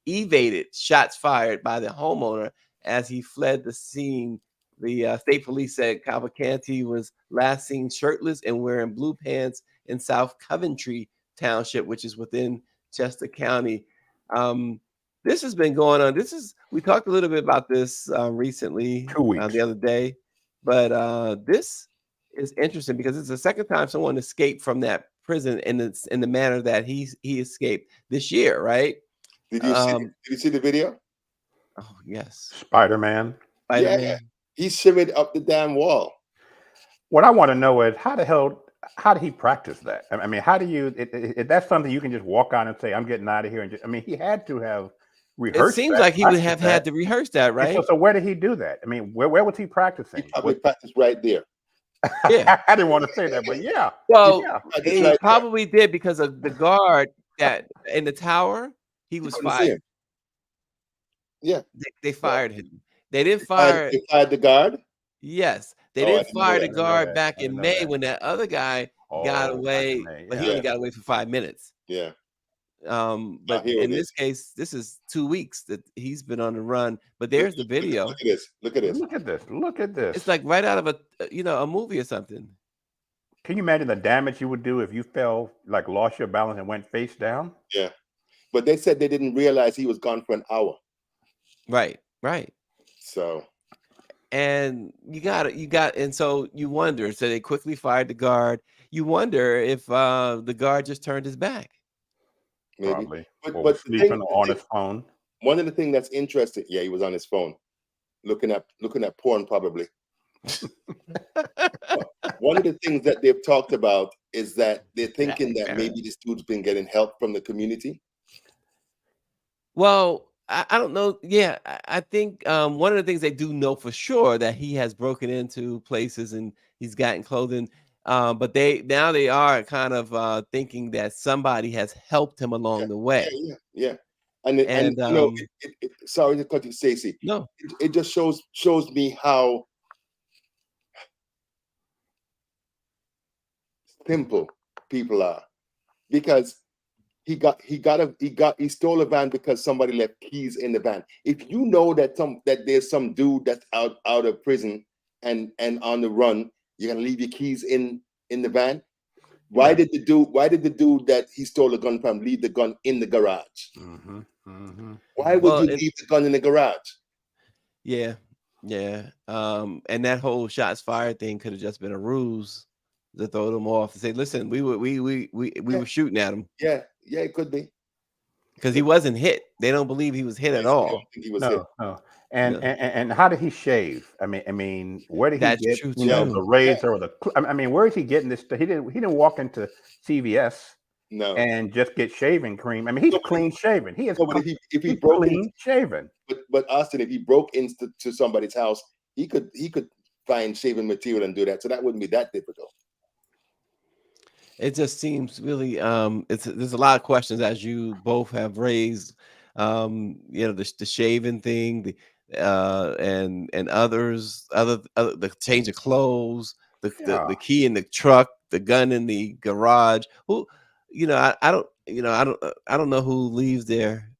evaded shots fired by the homeowner as he fled the scene. The state police said Cavalcanti was last seen shirtless and wearing blue pants in South Coventry Township, which is within Chester County. This has been going on. We talked a little bit about this recently, 2 weeks the other day, but this is interesting because it's the second time someone escaped from that prison in the manner that he escaped this year, right? Did you see the video? Oh yes, Spider-Man. Yeah, he shimmied up the damn wall. What I want to know is how did he practice that? I mean, how do you? If that's something you can just walk on and say, "I'm getting out of here," and he had to have rehearsed. It seems like he would have had to rehearse that, right? So where did he do that? I mean, where was he practicing? He probably practiced right there. Yeah, I didn't want to say that, but yeah. Well, he probably did because of the guard that in the tower. He was fired. Yeah, they fired him. They didn't fire. They fired the guard. Yes, they didn't fire the guard back in May when that other guy got away, but he only got away for 5 minutes. Yeah. But here in it this is. case, this is 2 weeks that he's been on the run. But there's the video. Look at this. Look at this. Look at this. Look at this. It's like right out of a movie or something. Can you imagine the damage you would do if you fell, like lost your balance and went face down? Yeah. But they said they didn't realize he was gone for an hour. Right. So. And and so you wonder. So they quickly fired the guard. You wonder if the guard just turned his back. Maybe. Probably. But was sleeping on his phone. One of the things that's interesting, yeah, he was on his phone, looking at porn probably. One of the things that they've talked about is that they're thinking that maybe this dude's been getting help from the community. Well, I don't know. Yeah, I think one of the things they do know for sure that he has broken into places and he's gotten clothing. But they are kind of thinking that somebody has helped him along the way. Yeah. And you know, sorry to cut you, Stacey. No, it just shows me how simple people are, because he stole a van because somebody left keys in the van. If you know that there's some dude that's out of prison and on the run, you're gonna leave your keys in the van. Why did the dude that he stole a gun from leave the gun in the garage? Mm-hmm. Mm-hmm. Why would you leave the gun in the garage? Yeah. And that whole shots fired thing could have just been a ruse to throw them off and say, "Listen, we were shooting at him." Yeah, it could be because he wasn't hit. They don't believe he was hit at all. I don't think he was hit. No. And how did he shave? I mean, where did That's he get true the razor or the? I mean, where is he getting this? He didn't walk into CVS and just get shaving cream. I mean, he's clean shaven. He is. If he broke clean shaven. But Austin, if he broke into somebody's house, he could find shaving material and do that. So that wouldn't be that difficult. It just seems really there's a lot of questions, as you both have raised. The shaving thing, and others, the change of clothes, the key in the truck, the gun in the garage. Who, I don't know who leaves their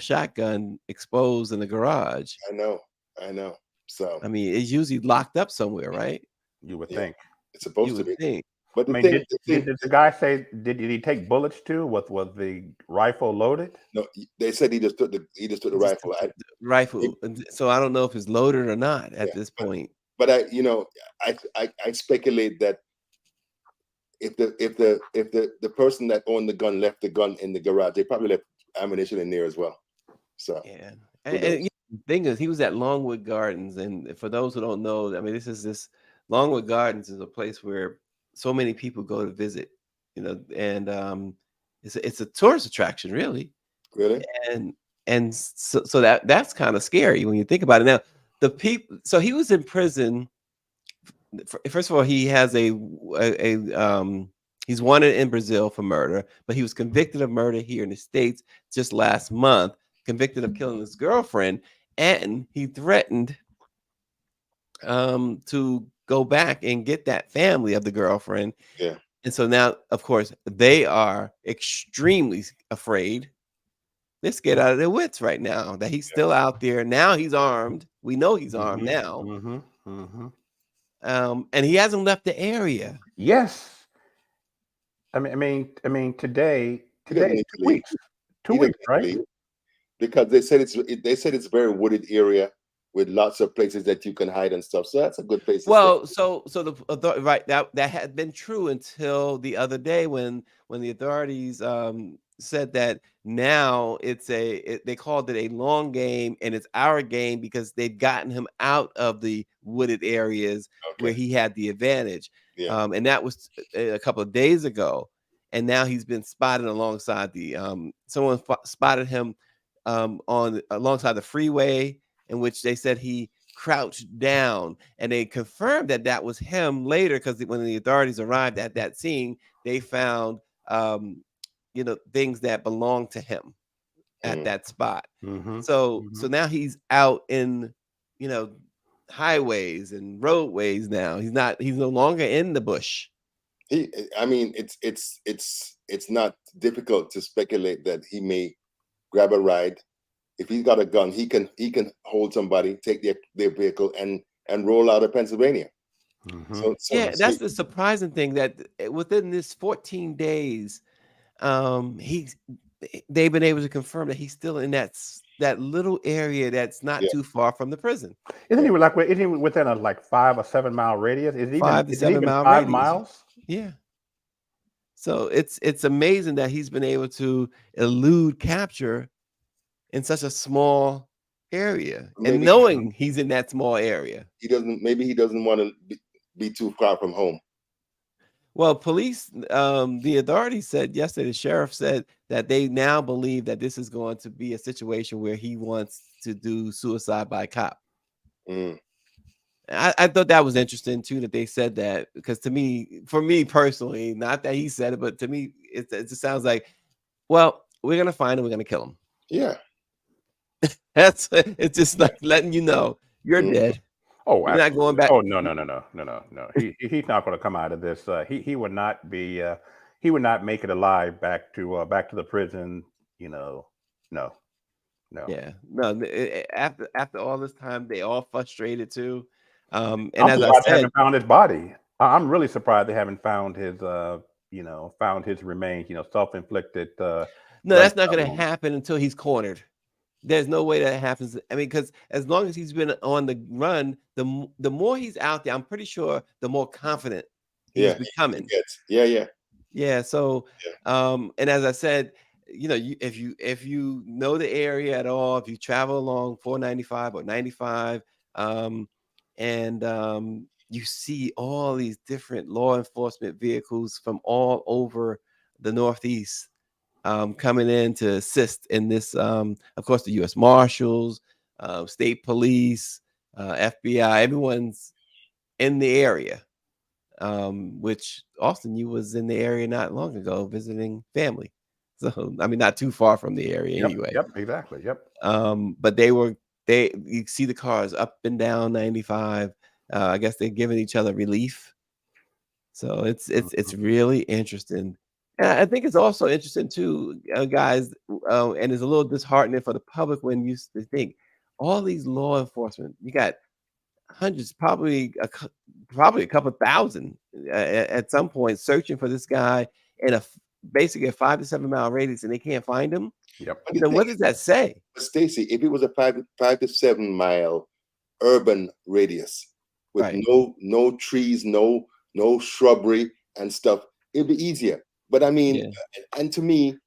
shotgun exposed in the garage. I know. So I mean, it's usually locked up somewhere, right? You would think it's supposed to be. Think. But did the guy say did he take bullets too? Was the rifle loaded? No, they said he just took the rifle. So I don't know if it's loaded or not at this point. But I speculate that if the person that owned the gun left the gun in the garage, they probably left ammunition in there as well. So yeah. And the thing is, he was at Longwood Gardens, and for those who don't know, I mean, this Longwood Gardens is a place where so many people go to visit, and it's a tourist attraction, really. And so that's kind of scary when you think about it. Now, the people. So he was in prison. First of all, he has he's wanted in Brazil for murder, but he was convicted of murder here in the States just last month, convicted of killing his girlfriend, and he threatened to go back and get that family of the girlfriend. Yeah. And so now, of course, they are extremely afraid. They're scared out of their wits right now that he's still out there. Now he's armed. We know he's armed now. And he hasn't left the area. Yes. I mean, today 2 weeks. 2 weeks, right? Because they said it's a very wooded area with lots of places that you can hide and stuff. So that's a good place. Well, so that had been true until the other day when the authorities said that now they called it a long game, and it's our game because they've gotten him out of the wooded areas where he had the advantage. Yeah. And that was a couple of days ago, and now he's been spotted alongside someone spotted him alongside the freeway, in which they said he crouched down, and they confirmed that was him later, because when the authorities arrived at that scene, they found things that belonged to him at that spot. So now he's out in highways and roadways. Now he's no longer in the bush. I mean, it's not difficult to speculate that he may grab a ride. If he's got a gun, he can hold somebody, take their vehicle, and roll out of Pennsylvania. Mm-hmm. Yeah, that's the surprising thing, that within this 14 days, they've been able to confirm that he's still in that little area that's not too far from the prison. Isn't he like? Isn't he within a 5 or 7 mile radius? Is it even 5 to 7 mile 5 radius. miles? Yeah. So it's amazing that he's been able to elude capture in such a small area, and knowing he's in that small area. Maybe he doesn't want to be too far from home. Well, police, the authorities said yesterday, the sheriff said that they now believe that this is going to be a situation where he wants to do suicide by cop. I thought that was interesting too, that they said that, because for me personally, not that he said it, but to me, it just sounds like, well, we're going to find him, we're going to kill him. Yeah. It's just like letting you know you're dead. Oh, you're not going back. Oh, no. He's not going to come out of this. He would not be. He would not make it alive back to the prison. No. Yeah, no. After all this time, they all frustrated too. And I'm as I surprised they said, haven't found his body. I'm really surprised they haven't found his. Found his remains. Self-inflicted. No, that's not going to happen until he's cornered. There's no way that happens. I mean, because as long as he's been on the run, the more he's out there, I'm pretty sure the more confident he's becoming. Yeah. So, and as I said, if you know the area at all, if you travel along 495 or 95, and you see all these different law enforcement vehicles from all over the Northeast, coming in to assist in this, of course, the U.S. Marshals, state police, FBI, everyone's in the area, which Austin, you was in the area not long ago visiting family. So, I mean, not too far from the area anyway. Yep, exactly. Yep. But you see the cars up and down 95. I guess they're giving each other relief. So it's really interesting. And I think it's also interesting too, guys, and it's a little disheartening for the public when you think all these law enforcement, you got hundreds, probably a couple thousand at some point searching for this guy in basically a 5 to 7 mile radius, and they can't find him. Yep. So what does that say? Stacey, if it was a 5 to 7 mile urban radius with no trees, no shrubbery and stuff, it'd be easier. But I mean, and to me,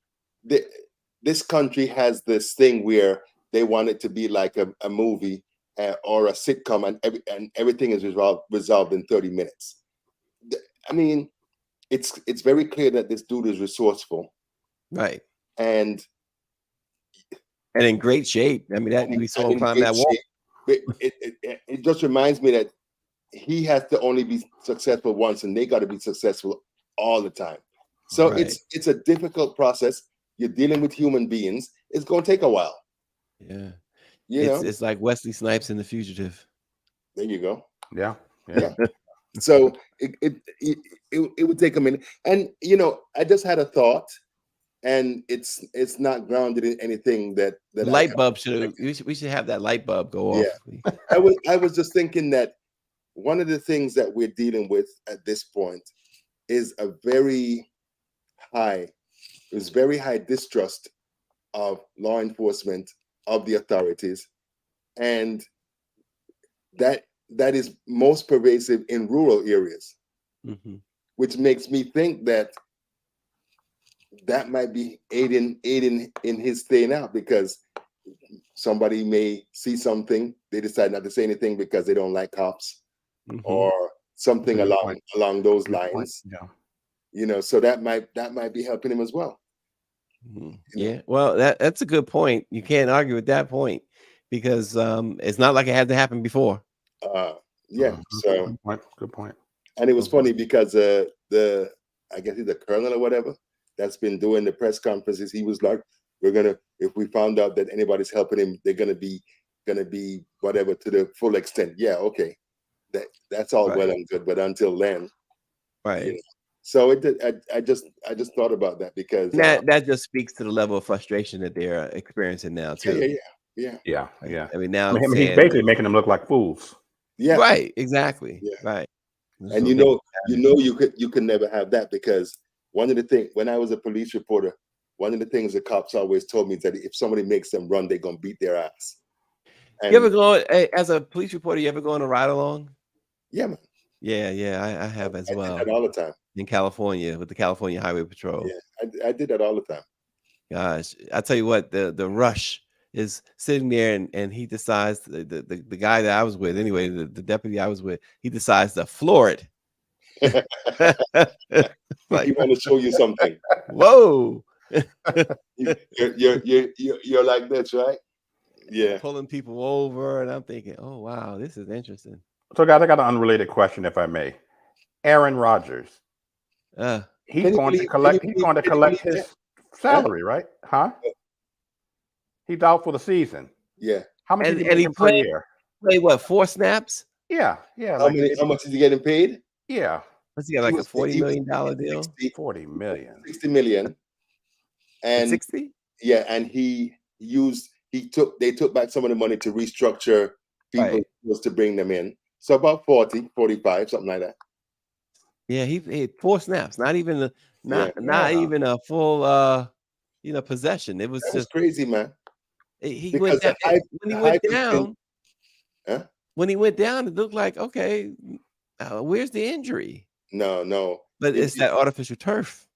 this country has this thing where they want it to be like a movie or a sitcom, and everything is resolved in 30 minutes. I mean, it's very clear that this dude is resourceful, right, and in great shape. I mean, we saw him climb that wall. It just reminds me that he has to only be successful once, and they got to be successful all the time. So it's a difficult process. You're dealing with human beings. It's going to take a while. Yeah. It's like Wesley Snipes in The Fugitive. There you go. Yeah. So it would take a minute. And I just had a thought, and it's not grounded in anything that light bulb we should have that light bulb go off. Yeah. I was just thinking that one of the things that we're dealing with at this point is very high distrust of law enforcement, of the authorities, and that is most pervasive in rural areas, which makes me think that might be aiding in his staying out, because somebody may see something, they decide not to say anything because they don't like cops, or something along those lines. So that might be helping him as well. Yeah, well, that's a good point. You can't argue with that point, because it's not like it had to happen before. So good point. And it was funny because I guess he's the colonel or whatever that's been doing the press conferences. He was like, if we found out that anybody's helping him, they're gonna be whatever to the full extent. Yeah, okay, that's all well and good, but until then, right. So it did, I just thought about that because that just speaks to the level of frustration that they're experiencing now too. Yeah. I mean, now I mean, he's saying basically making them look like fools. right, exactly, Yeah. right. And So you can never have that, because one of the things, when I was a police reporter, one of the things the cops always told me is that if somebody makes them run, they're gonna beat their ass. And you ever go as a police reporter? You ever go on a ride along? yeah, man, Yeah, I have as I did well that all the time. in California with the California Highway Patrol. Yeah, I did that all the time. Gosh, I tell you what, the rush is sitting there, and he decides, the guy that I was with anyway, the deputy I was with, he decides to floor it. Like, he want to show you something. Whoa. You're like this, right? Yeah. Pulling people over, and I'm thinking, oh wow, this is interesting. So, guys, I got an unrelated question, if I may. Aaron Rodgers, he's going to collect his salary, right? Huh? He's out for the season. Yeah. How much And is he making per year? Play what, 4 snaps? Yeah. How much is he getting paid? Yeah. What's he got, like a $40 million deal? 40 million. 60 million. And 60? Yeah, and they took back some of the money to restructure people to bring them in. So about 40, 45, something like that. Yeah, he had 4 snaps, not even a full possession. It was That was just crazy, man. he Because went down. When he went down, it looked like, okay, where's the injury? No. But it's that artificial turf.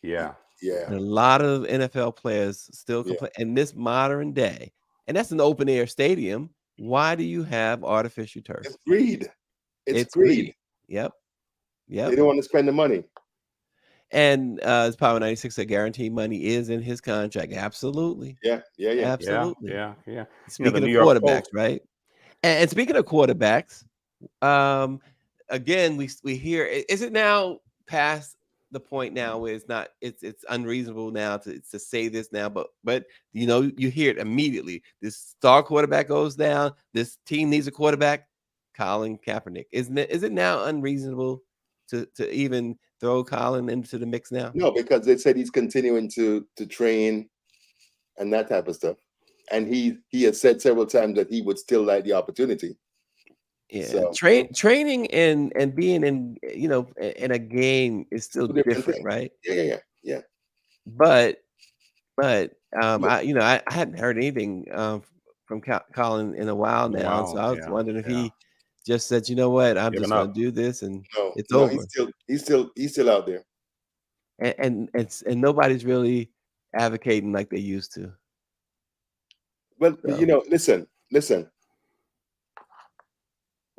Yeah. Yeah. And a lot of NFL players still complain in this modern day, and that's an open air stadium. Why do you have artificial turf? It's greed. It's greed. greed. Yep. They don't want to spend the money. And it's Power 96 that guaranteed money is in his contract. Absolutely. Yeah. Absolutely. Yeah. Speaking of quarterbacks, right? And speaking of quarterbacks, again, we hear, is it now past the point now where it's unreasonable now to say this now, but you hear it immediately. This star quarterback goes down, this team needs a quarterback, Colin Kaepernick. Is it now unreasonable to even throw Colin into the mix now? No, because they said he's continuing to train and that type of stuff. And he has said several times that he would still like the opportunity. Yeah, so, training and being in a game is still different, right? Yeah. But I hadn't heard anything from Colin in a while now, so I was wondering if he just said, you know what, I'm just going to do this, and it's over. He's still out there, and nobody's really advocating like they used to. Well, listen.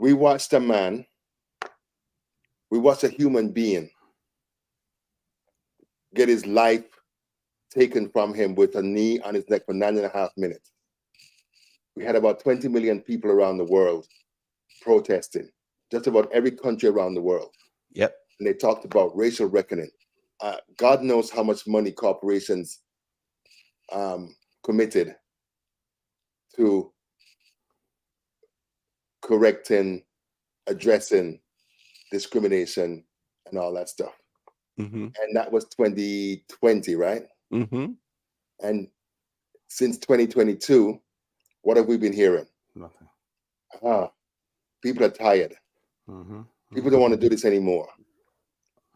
We watched a human being get his life taken from him with a knee on his neck for 9.5 minutes. We had about 20 million people around the world protesting, just about every country around the world. Yep. And they talked about racial reckoning. God knows how much money corporations committed to correcting, addressing discrimination and all that stuff. Mm-hmm. And that was 2020, right? Mm-hmm. And since 2022, what have we been hearing? Nothing. People are tired. Mm-hmm. People don't want to do this anymore.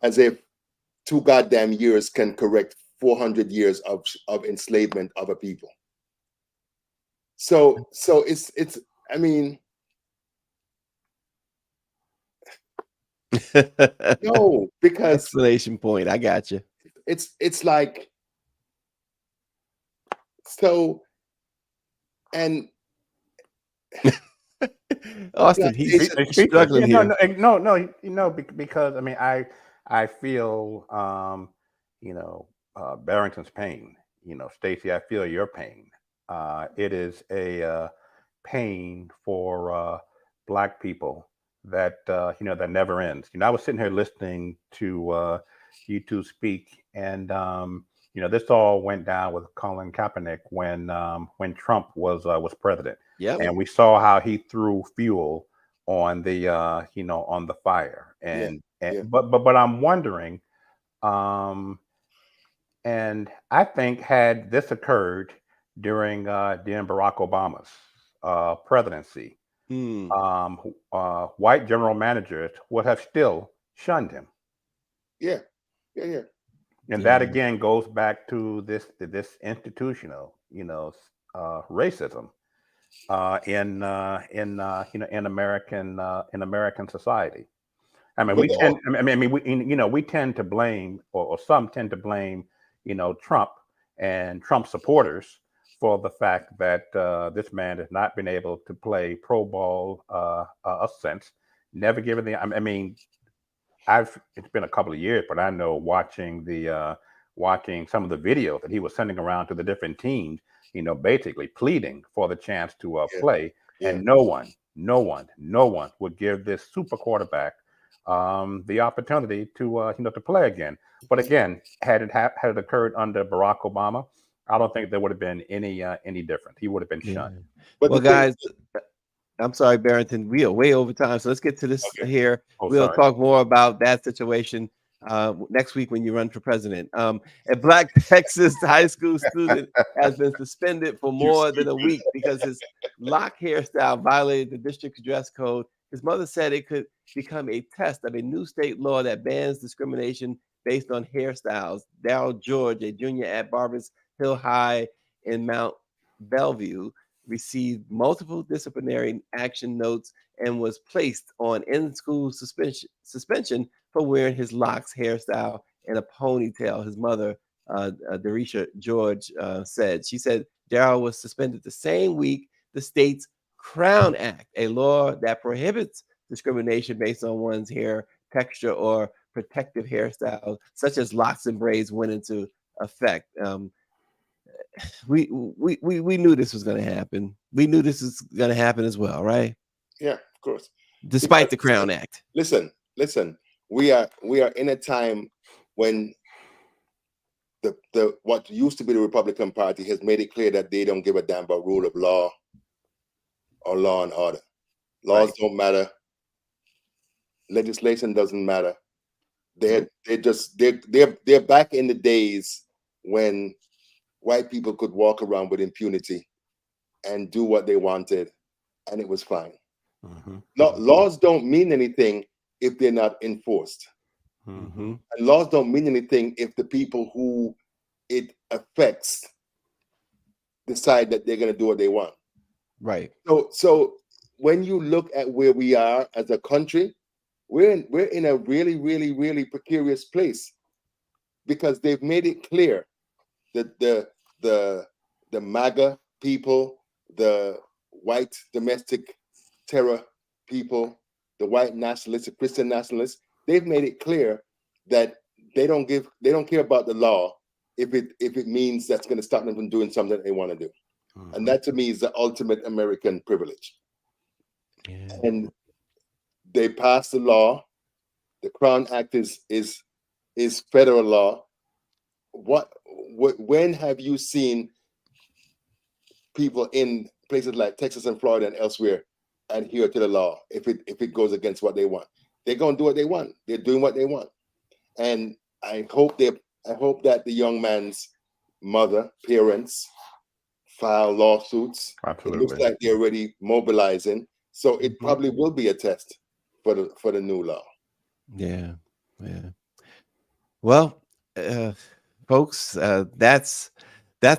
As if 2 goddamn years can correct 400 years of enslavement of a people. So it's I mean, no, because explanation point. I got you. It's like, so, and Austin, he's struggling here. No, because I mean, I feel Barrington's pain. Stacey, I feel your pain. It is a pain for Black people that that never ends. I was sitting here listening to you two speak, and this all went down with Colin Kaepernick when Trump was president. Yeah, and we saw how he threw fuel on the on the fire, But I'm wondering, and I think had this occurred during Barack Obama's presidency, white general managers would have still shunned him. Yeah. And that again goes back to this institutional, racism in American society. I mean, we tend to blame, or some tend to blame, Trump and Trump supporters for the fact that this man has not been able to play pro ball since. Never given the. I mean, it's been a couple of years, but I know watching some of the videos that he was sending around to the different teams, basically pleading for the chance to play, and no one would give this super quarterback the opportunity to to play again. But again, had it occurred under Barack Obama, I don't think there would have been any different. He would have been shunned. But well, guys, I'm sorry, Barrington. We are way over time, so let's get to this here. We'll talk more about that situation next week when you run for president. A Black Texas high school student has been suspended for more than a week because his lock hairstyle violated the district's dress code. His mother said it could become a test of a new state law that bans discrimination based on hairstyles. Daryl George, a junior at Barbers Hill High in Mount Bellevue, received multiple disciplinary action notes and was placed on in-school suspension for wearing his locks, hairstyle, and a ponytail. His mother, Darisha George, said. She said Daryl was suspended the same week the state's Crown Act, a law that prohibits discrimination based on one's hair texture or protective hairstyle, such as locks and braids, went into effect. We knew this was going to happen. We knew this was going to happen as well, right? Yeah, of course. Despite the Crown Act. Listen. We are in a time when the what used to be the Republican Party has made it clear that they don't give a damn about rule of law or law and order. Laws don't matter. Legislation doesn't matter. They're back in the days when white people could walk around with impunity and do what they wanted, and it was fine. Laws don't mean anything if they're not enforced. And laws don't mean anything if the people who it affects decide that they're going to do what they want. Right. So when you look at where we are as a country, we're in a really, really, really precarious place because they've made it clear that the MAGA people, the white domestic terror people, the white nationalists, the Christian nationalists, they've made it clear that they don't care about the law if it means that's going to stop them from doing something that they want to do. And that to me is the ultimate American privilege. Yeah. And they passed the law. The Crown Act is federal law. When have you seen people in places like Texas and Florida and elsewhere adhere to the law if it goes against what they want? They're going to do what they want. They're doing what they want. And I hope that the young man's mother, parents, file lawsuits. Absolutely. It looks like they're already mobilizing. So it probably will be a test for the new law. Yeah. Well, folks, that's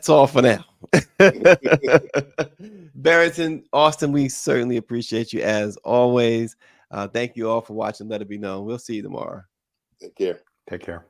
all for now. Barrington, Austin, we certainly appreciate you as always. Thank you all for watching. Let It Be Known. We'll see you tomorrow. Take care. Take care.